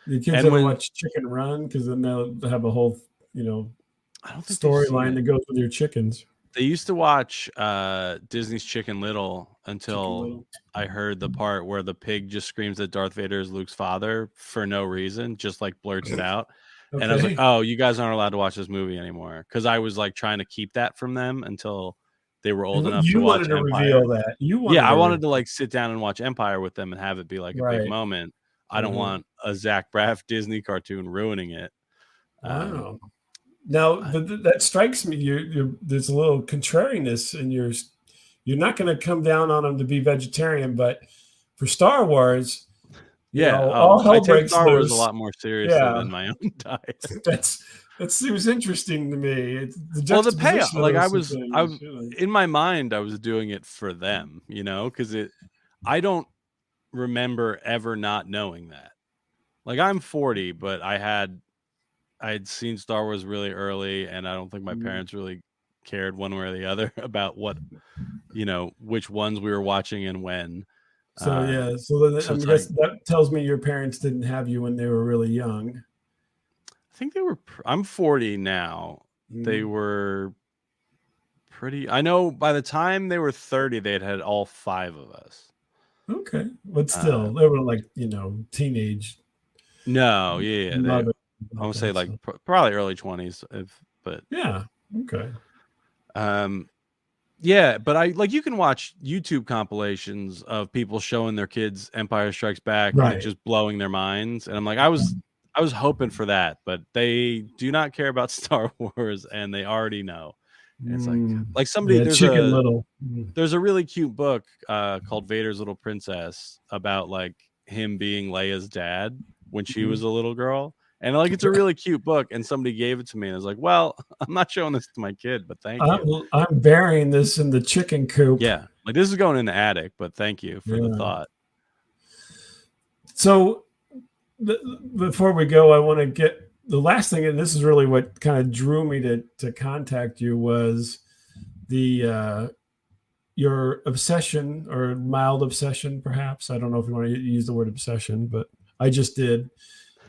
The kids And ever when watch Chicken Run? Because then they'll have a whole, I don't think they've seen storyline it. that goes with your chickens. They used to watch Disney's Chicken Little Chicken until Little. I heard the part where the pig just screams that Darth Vader is Luke's father for no reason, just like blurts it out. And I was like, Okay. "Oh, you guys aren't allowed to watch this movie anymore." Because I was like trying to keep that from them until they were old enough to You wanted watch to reveal Empire. that. You Yeah, wanted I to wanted to reveal. like sit down and watch Empire with them and have it be like a big Right. moment. I don't Uh-huh. want a Zach Braff Disney cartoon ruining it. Um, Wow. Now, I, that strikes me. There's a little contrariness in your. You're not going to come down on them to be vegetarian, but for Star Wars, yeah, all I hell take breaks Star Wars a loose. lot more seriously Yeah, than my own diet. that seems interesting to me. It's the Well, the payoff, juxtaposition of like those two things. in my mind, I was doing it for them, because I don't remember ever not knowing that. Like I'm 40, but I had seen Star Wars really early, and I don't think my Mm. parents really cared one way or the other about which ones we were watching and when. So Uh, yeah, so then so I it's guess like that tells me your parents didn't have you when they were really young. I think they were. I'm 40 now. They Mm. were pretty. I know by the time they were 30, they had all 5 of us. Okay, but Uh, still, they were like teenage no, yeah, they. mother I like would say that. like So probably early 20s, but yeah, okay. um, yeah, but I like you can watch YouTube compilations of people showing their kids Empire Strikes Back and it Right. just blowing their minds, and I'm like, I was hoping for that, but they do not care about Star Wars, and they already know. And it's Mm. like somebody Yeah, Chicken Little. Mm. there's a really cute book called Vader's Little Princess about like him being Leia's dad when she was Mhm. a little girl. And like it's a really cute book, and somebody gave it to me, and I was like, "Well, I'm not showing this to my kid, but thank I'm you." I'm burying this in the chicken coop. Yeah, like this is going in the attic, but thank you for the Yeah. thought. So before we go, I want to get the last thing, and this is really what kind of drew me to contact you was the your obsession or mild obsession, perhaps. I don't know if you want to use the word obsession, but I just did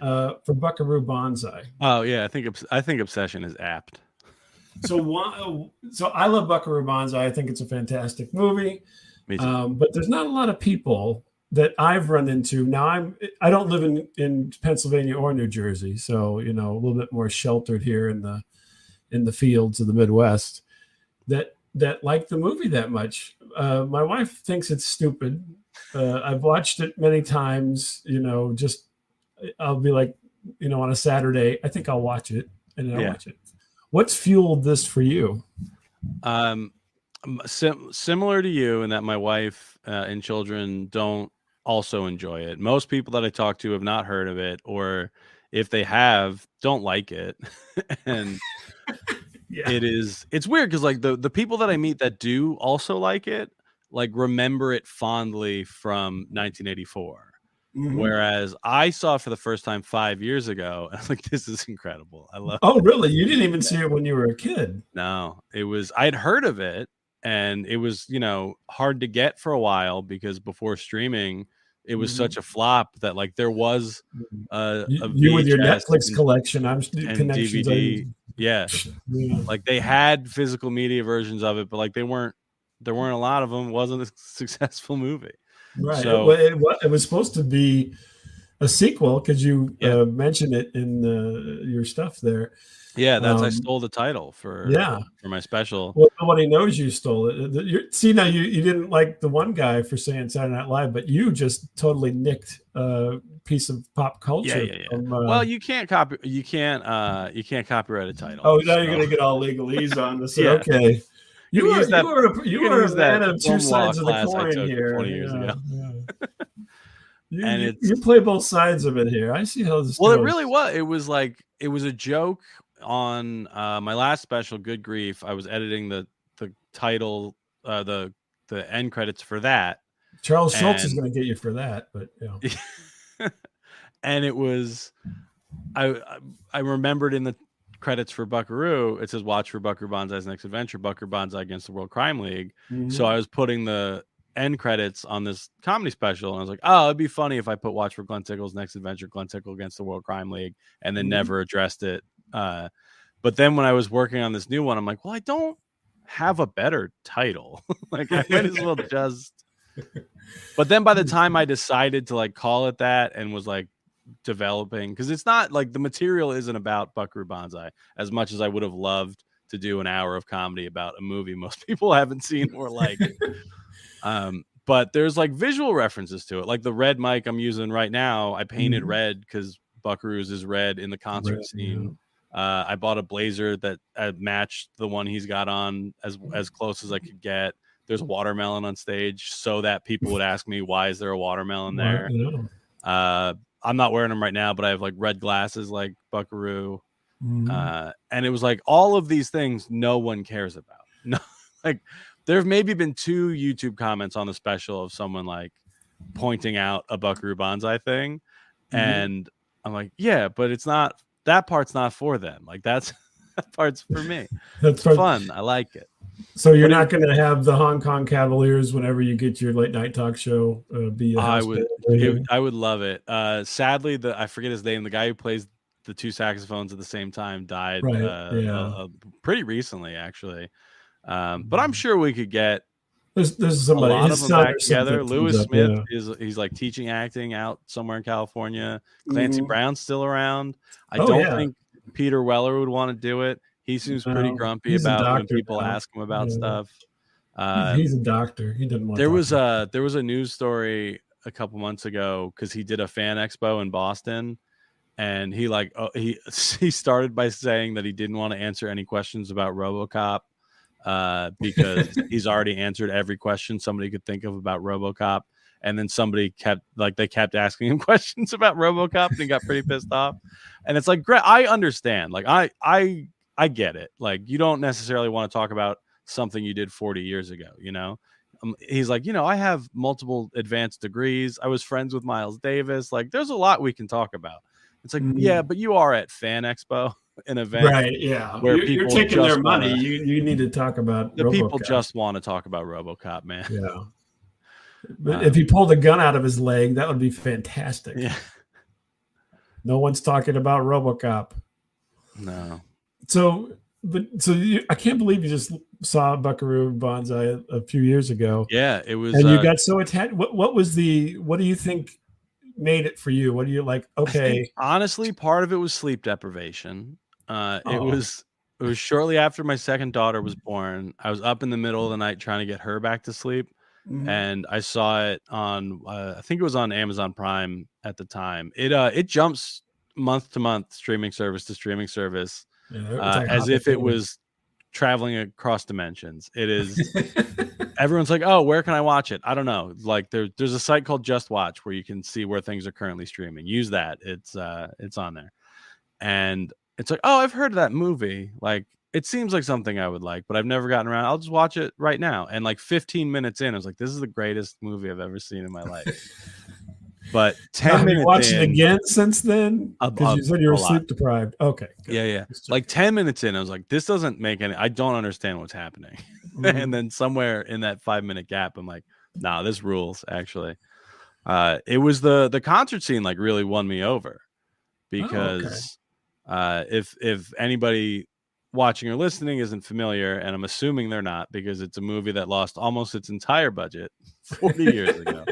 for Buckaroo Banzai. Oh yeah, I think Obsession is apt. So I love Buckaroo Banzai. I think it's a fantastic movie. Me too. But there's not a lot of people that I've run into. Now I don't live in Pennsylvania or New Jersey, so a little bit more sheltered here in the fields of the Midwest. That like the movie that much. My wife thinks it's stupid. I've watched it many times. Just I'll be like, on a Saturday, I think I'll watch it, and I'll watch it. What's fueled this for you? Similar to you in that my wife and children don't also enjoy it. Most people that I talk to have not heard of it, or if they have, don't like it. And it's weird because like the people that I meet that do also like it, like remember it fondly from 1984. Mm-hmm. Whereas I saw it for the first time 5 years ago. I was like, this is incredible. I love it. Oh, really? You didn't even see it when you were a kid? No, I'd heard of it, and it was, hard to get for a while because before streaming, it was such a flop that like there was a you with your Netflix collection, I'm and DVD. Yeah. Like they had physical media versions of it, but like there weren't a lot of them. It wasn't a successful movie. Right. So it was supposed to be a sequel because you mentioned it in your stuff there. Yeah, I stole the title for my special. Well, nobody knows you stole it. See, now you didn't like the one guy for saying Saturday Night Live, but you just totally nicked a piece of pop culture. Yeah. Well, you can't copyright a title. Oh, now you're gonna get all legalese on this. Okay. You were a man of two sides of the coin here. 20 years ago. Yeah. You play both sides of it here. I see how this goes. It really was. It was a joke on my last special, Good Grief. I was editing the title, the end credits for that. Charles Schultz is going to get you for that, but and it was, I remembered in the credits for Buckaroo, it says watch for Buckaroo Banzai's next adventure, Buckaroo Banzai against the World Crime League. Mm-hmm. So I was putting the end credits on this comedy special, and I was like, oh, it'd be funny if I put watch for Glen Tickle's next adventure, Glen Tickle against the World Crime League, and then never addressed it. But then when I was working on this new one, I'm like, well, I don't have a better title. Like I might as well just. But then by the time I decided to like call it that and was like developing, because it's not like the material isn't about Buckaroo Banzai as much as I would have loved to do an hour of comedy about a movie most people haven't seen or like. But there's like visual references to it, like the red mic I'm using right now. I painted red because Buckaroo's is red in the concert scene. I bought a blazer that matched the one he's got on as close as I could get. There's a watermelon on stage so that people would ask me, why is there a watermelon there? I'm not wearing them right now, but I have like red glasses like Buckaroo. And it was like all of these things no one cares about. No, like there've maybe been 2 YouTube comments on the special of someone like pointing out a Buckaroo Banzai thing. And I'm like, yeah, but it's not, that part's not for them. Like that part's for me. It's fun. I like it. So you're not going to have the Hong Kong Cavaliers whenever you get your late night talk show be a house band? I would love it. Sadly, I forget his name. The guy who plays the 2 saxophones at the same time died pretty recently, actually. But I'm sure we could get there's somebody, a lot of them back together. Lewis Smith he's like teaching acting out somewhere in California. Clancy Brown's still around. I don't think Peter Weller would want to do it. He seems pretty grumpy about when people ask him about stuff. He's a doctor. He didn't want. There was a news story a couple months ago because he did a fan expo in Boston, and he started by saying that he didn't want to answer any questions about RoboCop because he's already answered every question somebody could think of about RoboCop. And then somebody kept asking him questions about RoboCop, and he got pretty pissed off. And it's like, great, I understand. Like I get it. Like you don't necessarily want to talk about something you did 40 years ago, he's like, I have multiple advanced degrees. I was friends with Miles Davis. Like there's a lot we can talk about. It's like, yeah, but you are at Fan Expo, an event. Right. Yeah. Where you're taking their money. You need to talk about the RoboCop. People just want to talk about RoboCop, man. Yeah. But if he pulled a gun out of his leg, that would be fantastic. Yeah. No one's talking about RoboCop. No. So, I can't believe you just saw Buckaroo Banzai a few years ago. Yeah, it was. And you got so attached. What do you think made it for you? What do you like? I think Okay. honestly, part of it was sleep deprivation. It Oh. was shortly after my second daughter was born. I was up in the middle of the night trying to get her back to sleep, Mhm. and I saw it on. I think it was on Amazon Prime at the time. It jumps month to month, streaming service to streaming service, Yeah, it's like as hopping if it over. was traveling across dimensions. It is. Everyone's like, "Oh, where can I watch it?" I don't know. Like there's a site called Just Watch where you can see where things are currently streaming. Use that. It's on there. And it's like, "Oh, I've heard of that movie. Like it seems like something I would like, but I've never gotten around. I'll just watch it right now." And like 15 minutes in, I was like, "This is the greatest movie I've ever seen in my life." But Now, 10 have you minutes watched it in, again since then? Because you said you a were lot. sleep deprived. Okay, good. Yeah, yeah. Just Like checking. 10 minutes in, I was like, "This doesn't make any I don't understand what's happening." And Mhm. then somewhere in that 5-minute gap, I'm like, "Nah, this rules actually." It was the concert scene like really won me over Oh, okay. because if anybody watching or listening isn't familiar, and I'm assuming they're not because it's a movie that lost almost its entire budget 40 years ago.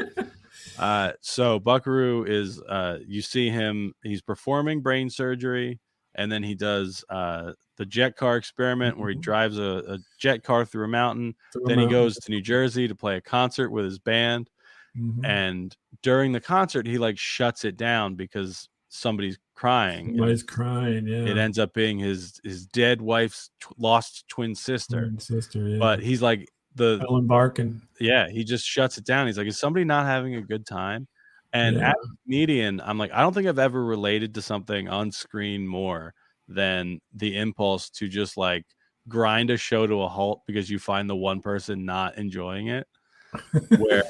So Buckaroo is you see him, he's performing brain surgery, and then he does the jet car experiment where he Mhm. drives a jet car through a mountain. Through a Then he mountain. goes to New Jersey to play a concert with his band. Mhm. And during the concert, he like shuts it down because somebody's crying, and Somebody's crying. it Yeah. ends up being his dead wife's lost twin sister. Twin sister. Yeah. But he's like the Ellen Barkin. yeah, he just shuts it down. He's like, "Is somebody not having a good time?" And Yeah. as a comedian, I'm like, I don't think I've ever related to something on screen more than the impulse to just like grind a show to a halt because you find the one person not enjoying it. Where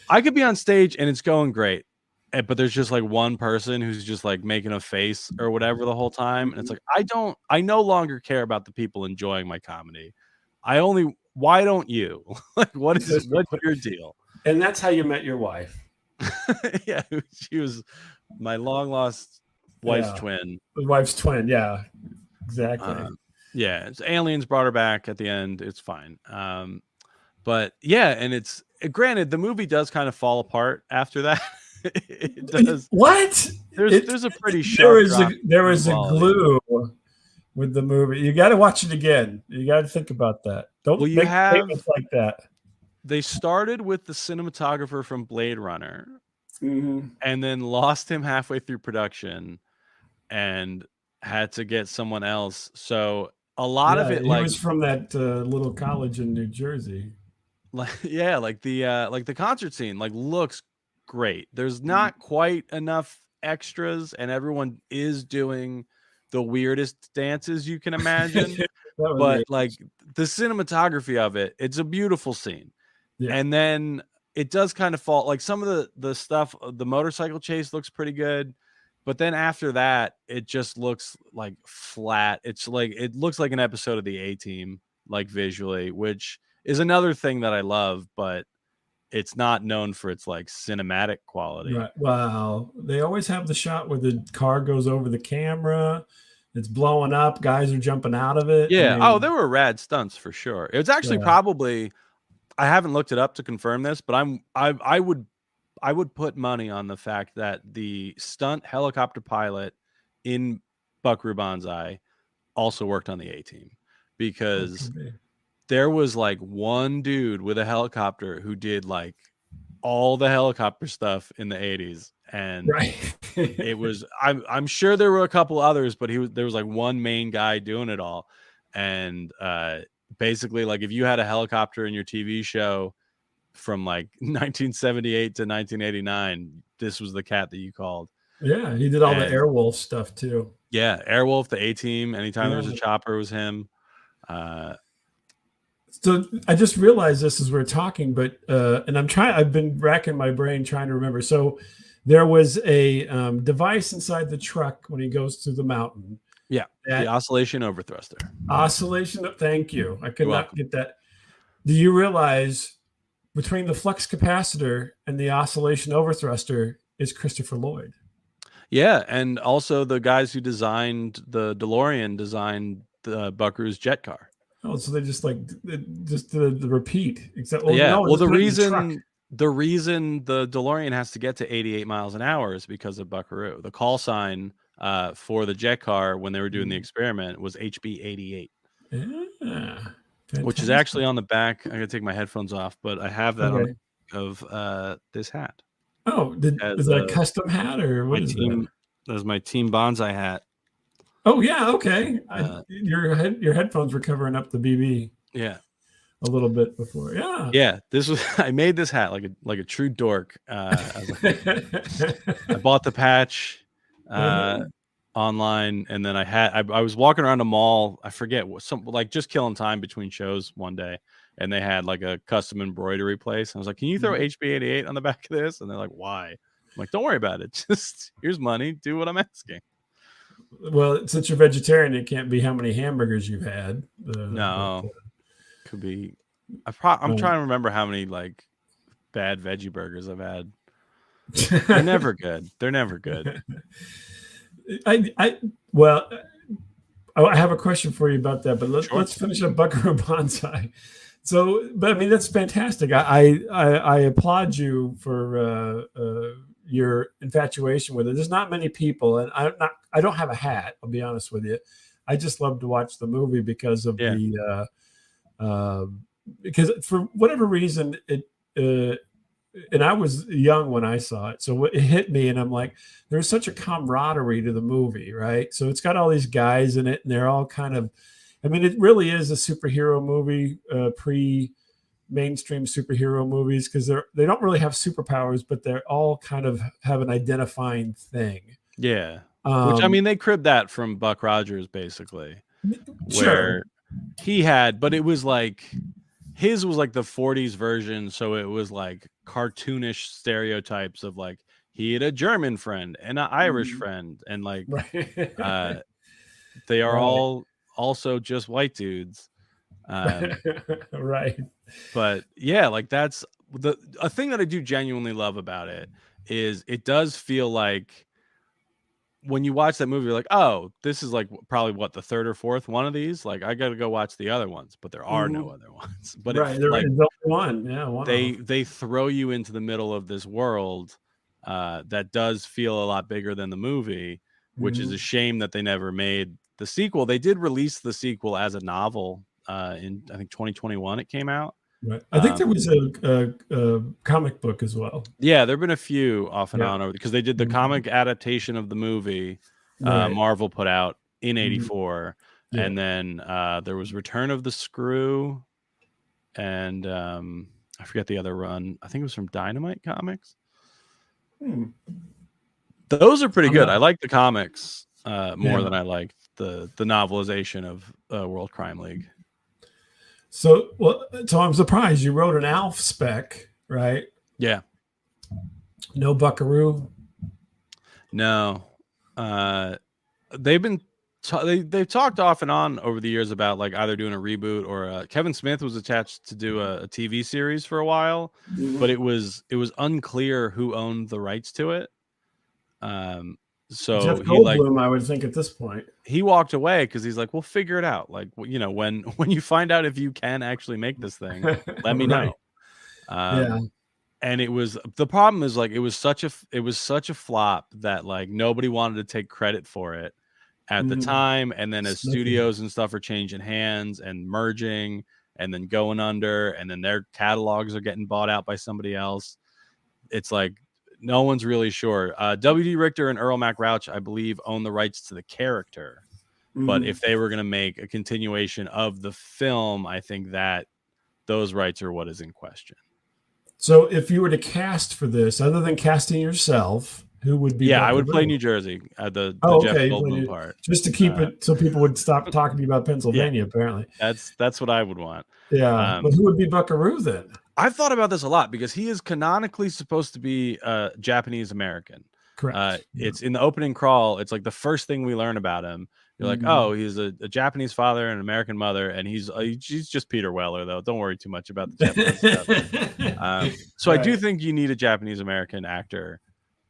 I could be on stage and it's going great, but there's just like one person who's just like making a face or whatever the whole time, and it's Mhm. like I no longer care about the people enjoying my comedy. Why don't you? Like, what's your deal? And that's how you met your wife. Yeah, she was my long lost wife's Yeah. twin. The wife's twin. Yeah. Exactly. Yeah, aliens brought her back at the end. It's fine. But yeah, and it's granted the movie does kind of fall apart after that. It does. What? There's a pretty sharp drop There in was a quality. glue with the movie. You got to watch it again. You got to think about that. Well, Don't you make have statements like that. they started with the cinematographer from Blade Runner Mhm. and then lost him halfway through production and had to get someone else. So a lot of Yeah, it he was from that little college in New Jersey. like yeah, like the concert scene like looks great. There's Mhm. not quite enough extras and everyone is doing the weirdest dances you can imagine, That was but weird. like the cinematography of it, it's a beautiful scene. Yeah. And then it does kind of fall like some of the stuff, the motorcycle chase looks pretty good, but then after that, it just looks like flat. It's like it looks like an episode of the A Team, like visually, which is another thing that I love, but it's not known for its like cinematic quality. Right. Wow. They always have the shot where the car goes over the camera. It's blowing up. Guys are jumping out of it. I Yeah. Oh, mean, there were rad stunts for sure. It was actually yeah. probably I haven't looked it up to confirm this, but I would put money on the fact that the stunt helicopter pilot in Buckaroo Banzai also worked on the A Team Oh, it because could be. there was like one dude with a helicopter who did like all the helicopter stuff in the 80s and Right. it was I'm sure there were a couple others but there was like one main guy doing it all and basically like if you had a helicopter in your TV show from like 1978 to 1989 this was the cat that you called. Yeah. He did all the And Airwolf stuff too. yeah, Airwolf, the A Team, anytime there Yeah. was a chopper, it was him. Uh, So I just realized this as we're talking, but and I've been racking my brain trying to remember. So there was a device inside the truck when he goes through the mountain. yeah, the That oscillation overthruster. oscillation. Thank you. I could You're not welcome. get that. Do you realize between the flux capacitor and the oscillation overthruster is Christopher Lloyd? Yeah, and also the guys who designed the DeLorean designed the Buckaroo's jet car. Oh, so they just just the repeat. Except, well, Yeah, no, well, just put it in the truck. the reason the DeLorean has to get to 88 miles an hour is because of Buckaroo. The call sign for the jet car when they were doing the experiment was HB 88. Yeah, Which is fantastic. actually on the back. I gotta take my headphones off, but I have that on Okay. the back of this hat. Oh, As is that a custom hat or my what is that? team, as my team Banzai hat. Oh yeah, okay. Uh, Your headphones were covering up the BB yeah, a little bit before. Yeah. yeah. This was I made this hat like a true dork. I bought the patch Uh-huh. online, and then I was walking around a mall. I forget what some like just killing time between shows one day, and they had like a custom embroidery place. I was like, "Can you throw Mhm. HB88 on the back of this?" And they're like, "Why?" I'm like, "Don't worry about it. Just here's money. Do what I'm asking." Well, since you're vegetarian, it can't be how many hamburgers you've had. But No, could be. I'm um, trying to remember how many like bad veggie burgers I've had. They're never good. They're never good. I well, I have a question for you about that, but Sure. let's finish up Buckaroo Banzai. So, but I mean, that's fantastic. I applaud you for your infatuation with it. There's not many people, and I don't have a hat. I'll be honest with you. I just love to watch the movie because of Yeah. because for whatever reason uh, and I was young when I saw it, so it hit me, and I'm like, there's such a camaraderie to the movie, right? So it's got all these guys in it, and they're all kind of, I mean, it really is a superhero movie, pre mainstream superhero movies, because they don't really have superpowers, but they're all kind of have an identifying thing. Yeah. Which I Um, mean, they cribbed that from Buck Rogers, basically, sure, where he had, but it was like his was like the 40s version, so it was like cartoonish stereotypes of like he had a German friend and an Irish friend, and like right, uh they are right, all also just white dudes. right. But yeah, like that's a thing that I do genuinely love about it is it does feel like when you watch that movie, you're like, oh, this is like probably what the third or fourth one of these. Like, I got to go watch the other ones, but there are no Mhm. other ones. But Right, there like is only one, yeah, one they off. they throw you into the middle of this world that does feel a lot bigger than the movie, which is a Mhm. shame that they never made the sequel. They did release the sequel as a novel in I think 2021. It came out. Right. I think Um, there was a comic book as well. Yeah, there've been a few off and Yeah. on over because they did the Mhm. comic adaptation of the movie Right. Marvel put out in Mhm. '84, Yeah. and then there was Return of the Screw, and I forget the other run. I think it was from Dynamite Comics. Hmm. Those are pretty I'm good. not. I like the comics more Yeah. than I like the novelization of World Crime League. So, well, so I'm surprised you wrote an Alf spec, right? Yeah, No Buckaroo. no, uh, they've been they've talked off and on over the years about like either doing a reboot or Kevin Smith was attached to do a TV series for a while, but Mhm. it was unclear who owned the rights to it. Jeff So Goldblum, I would think at this point. he walked away because he's like, we'll figure it out. Like when when you find out if you can actually make this thing, let me Right. know. Yeah. And it was the problem is like it was such a flop that like nobody wanted to take credit for it at the Mhm. time, and then as Smithy. studios and stuff are changing hands and merging and then going under, and then their catalogs are getting bought out by somebody else, it's like no one's really sure. WD Richter and Earl MacRouch, I believe, own the rights to the character, but Mhm. if they were going to make a continuation of the film, I think that those rights are what is in question. So, if you were to cast for this, other than casting yourself, who would be Yeah, I would play Buckaroo? New Jersey, the Oh, Jeff okay. Goldblum part. Just to keep uh, it so people would stop talking to you about yeah, Pennsylvania, apparently. that's what I would want. Yeah. But who would be Buckaroo then? I've thought about this a lot because he is canonically supposed to be Japanese American. Correct. Yeah. It's in the opening crawl. It's like the first thing we learn about him. You're like, Mhm. oh, he's a Japanese father and an American mother, and he's just Peter Weller, though. Don't worry too much about the Japanese stuff. So I do Right. think you need a Japanese American actor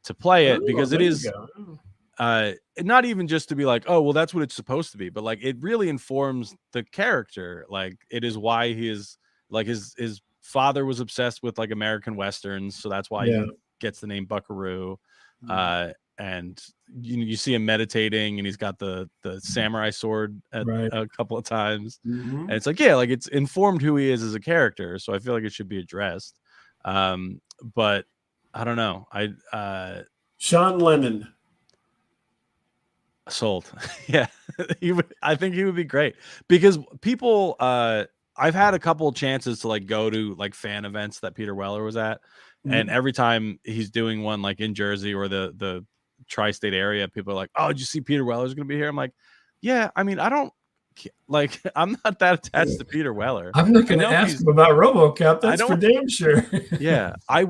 to play it Oh, because it there you is go. not even just to be like, oh, well, that's what it's supposed to be, but like it really informs the character. Like it is why he is like his father was obsessed with like American Westerns, so that's why he gets the name Buckaroo. And you see him meditating, and he's got the samurai sword a couple of times, and it's like, yeah, like it's informed who he is as a character. So I feel like it should be addressed. But I don't know. Sean Lennon. Sold. Yeah. I think he would be great because people, I've had a couple chances to like go to like fan events that Peter Weller was at. And every time he's doing one like in Jersey or the tri-state area, people are like, oh, did you see Peter Weller's going to be here? I'm like, yeah, I mean, I don't like, I'm not that attached to Peter Weller. I'm not going to ask him about RoboCop. That's for damn sure. Yeah. I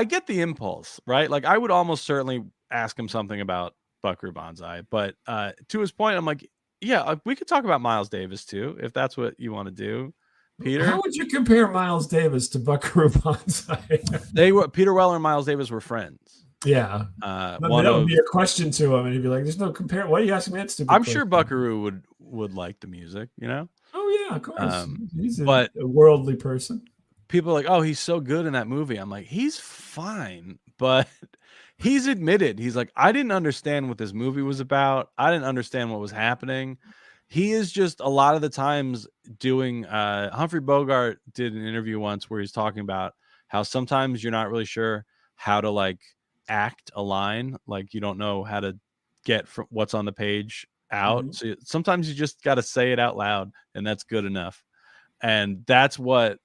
get the impulse, right? Like I would almost certainly ask him something about Buckaroo Banzai, but to his point, I'm like, yeah, we could talk about Miles Davis too, if that's what you want to do. Peter, how would you compare Miles Davis to Buckaroo Banzai? Peter Weller and Miles Davis were friends. Yeah, that would be a question to him, and he'd be like, "There's no compare. Why are you asking me that stupid?" I'm sure Buckaroo would like the music, you know. Oh yeah, of course. He's a worldly person. People are like, "Oh, he's so good in that movie." I'm like, he's fine, but he's admitted he's like, I didn't understand what this movie was about. I didn't understand what was happening. He is just a lot of the times doing Humphrey Bogart did an interview once where he's talking about how sometimes you're not really sure how to like act a line, like you don't know how to get from what's on the page out. So sometimes you just got to say it out loud, and that's good enough. And that's what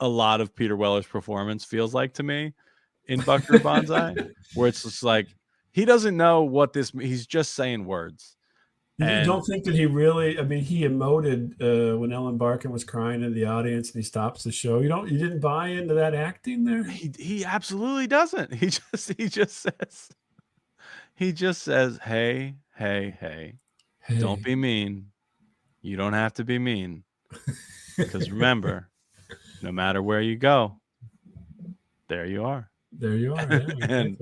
a lot of Peter Weller's performance feels like to me in Buckaroo Banzai, where it's just like he doesn't know what he's just saying words. You don't think that he really? I mean, he emoted when Ellen Barkin was crying in the audience, and he stops the show. You didn't buy into that acting there. He absolutely doesn't. He just says, hey, don't be mean. You don't have to be mean, because remember, no matter where you go, there you are. There you are. Yeah, exactly. And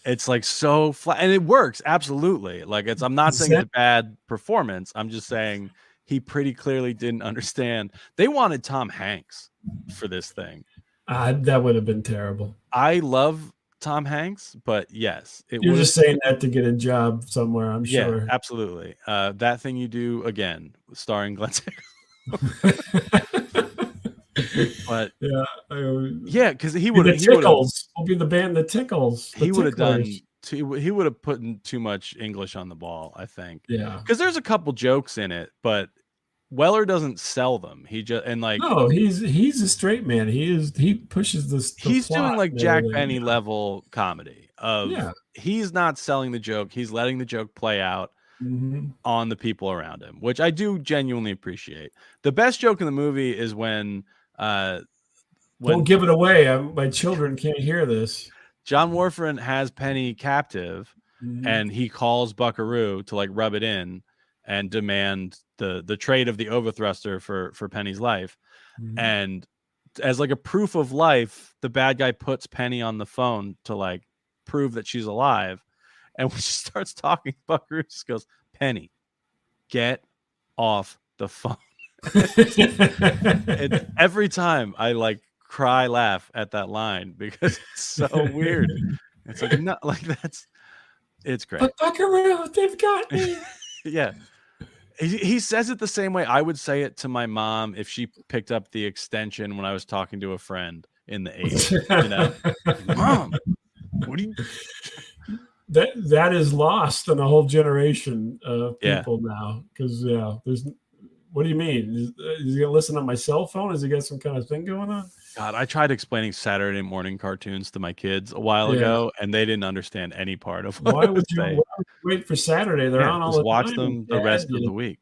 it's like so flat, and it works absolutely. Like I'm not saying it's a bad performance. I'm just saying he pretty clearly didn't understand. They wanted Tom Hanks for this thing. That would have been terrible. I love Tom Hanks, but yes, you're just saying that to get a job somewhere. I'm sure. Yeah, absolutely. That Thing You Do Again, starring Glen Tickle. But yeah, because he would will be the band The Tickles. He would have done. He would have put too much English on the ball, I think. Yeah, because there's a couple jokes in it, but Weller doesn't sell them. He just no, he's a straight man. He pushes this. He's doing like Jack Benny level comedy. He's not selling the joke. He's letting the joke play out on the people around him, which I do genuinely appreciate. The best joke in the movie is when don't give it away. My children can't hear this. John Warfarin has Penny captive, and he calls Buckaroo to like rub it in and demand the trade of the overthruster for Penny's life. And as like a proof of life, the bad guy puts Penny on the phone to like prove that she's alive. And when she starts talking, Buckaroo just goes, "Penny, get off the phone." And every time I like laugh at that line because it's so weird. It's like not like it's great. But Buckaroo, they've got me. Yeah. He says it the same way I would say it to my mom if she picked up the extension when I was talking to a friend in the 80s. You know, Mom, what do you? That is lost in a whole generation of people now. Because there's. What do you mean? Is he gonna listen on my cell phone? Has he got some kind of thing going on? God, I tried explaining Saturday morning cartoons to my kids a while ago, and they didn't understand any part of what I would say. Why would you wait for Saturday? They're on all the time. Watch them the rest of the week.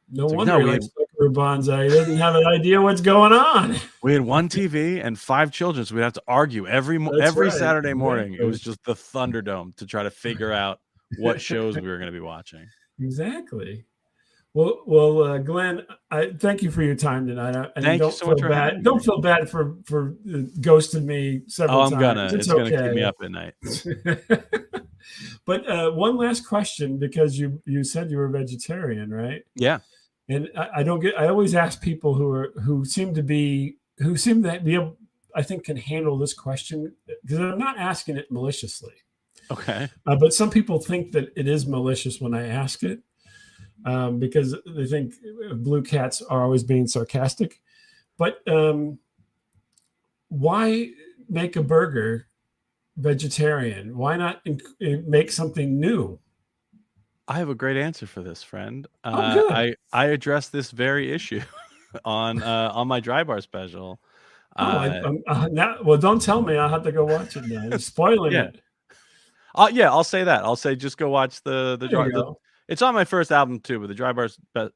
No wonder he likes Buckaroo Banzai. He doesn't have an idea what's going on. We had one TV and 5 children, so we'd have to argue every Saturday morning. It was just the Thunderdome to try to figure out what shows we were going to be watching. Exactly. Well, Glenn, I thank you for your time tonight. And thank you so much for having me. Don't feel bad for ghosting me several times. It's gonna keep me up at night. But one last question, because you said you were vegetarian, right? Yeah. And I don't get. I always ask people who seem to be able, I think, can handle this question, because I'm not asking it maliciously. Okay. But some people think that it is malicious when I ask it, because they think blue cats are always being sarcastic. But why make a burger vegetarian? Why not make something new? I have a great answer for this, friend. Oh, good. I addressed this very issue on my dry bar special. Now, well, don't tell me. I'll have to go watch it now. You're spoiling Yeah. it. Yeah, I'll say that. I'll say just go watch the There you go. it's on my first album too, but the dry bar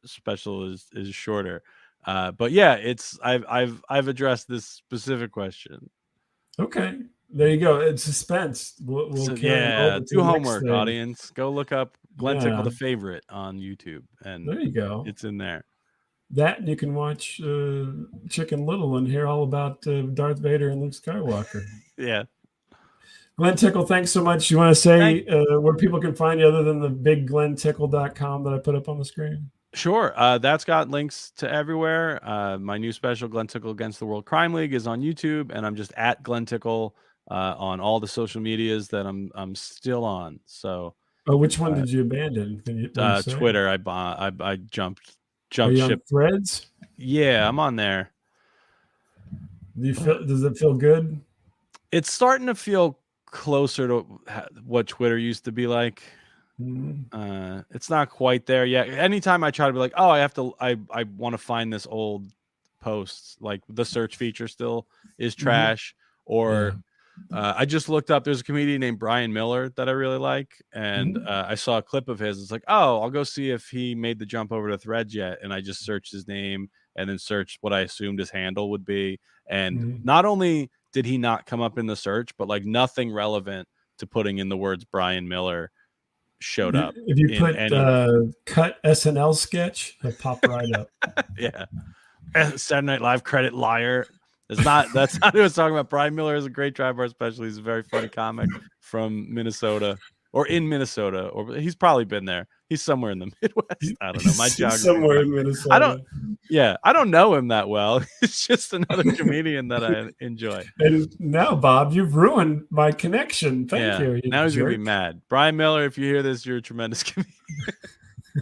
special is shorter. But yeah, I've addressed this specific question. Okay, there you go. It's suspense. We'll So carry it yeah, over to do the next homework, thing. audience. Go look up Glen Tickle Yeah, the Favorite on YouTube, and there you go. it's in there. That, and you can watch Chicken Little and hear all about Darth Vader and Luke Skywalker. Yeah. Glen Tickle, thanks so much. You want to say where people can find you other than the big glentickle.com that I put up on the screen? Sure. That's got links to everywhere. My new special, Glen Tickle Against the World Crime League, is on YouTube, and I'm just at Glen Tickle on all the social medias that I'm still on. So, Which one did you abandon? Can you say? Twitter, I jumped Are you on ship. Threads? Yeah, I'm on there. Does it feel good? It's starting to feel closer to what Twitter used to be like. Mm-hmm. It's not quite there yet. Anytime I try to be like, oh, I want to find this old posts, like the search feature still is trash. Or I just looked up, there's a comedian named Brian Miller that I really like, and I saw a clip of his. It's like, oh, I'll go see if he made the jump over to Threads yet. And I just searched his name and then searched what I assumed his handle would be. And not only did he not come up in the search, but like nothing relevant to putting in the words Brian Miller showed up. If you put cut SNL sketch, it'll pop right up. Yeah. Saturday Night Live credit liar. That's not who I was talking about. Brian Miller is a great dry bar special. He's a very funny comic from Minnesota, or in Minnesota, or he's probably been there. He's somewhere in the Midwest. I don't know. My geography. Somewhere in Minnesota. I don't know him that well. It's just another comedian that I enjoy. And now, Bob, you've ruined my connection. Thank you. Now he's going to be mad. Brian Miller, if you hear this, you're a tremendous comedian.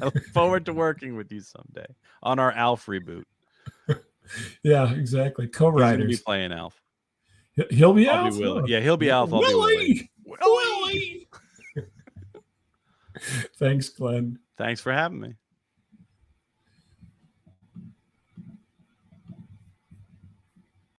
I look forward to working with you someday on our Alf reboot. Yeah, exactly. Co-writers. He's going to be playing Alf. He'll be Alf? Be Willie. Yeah, he'll be Alf. I'll Willie! be Willie. Thanks, Glenn. Thanks for having me.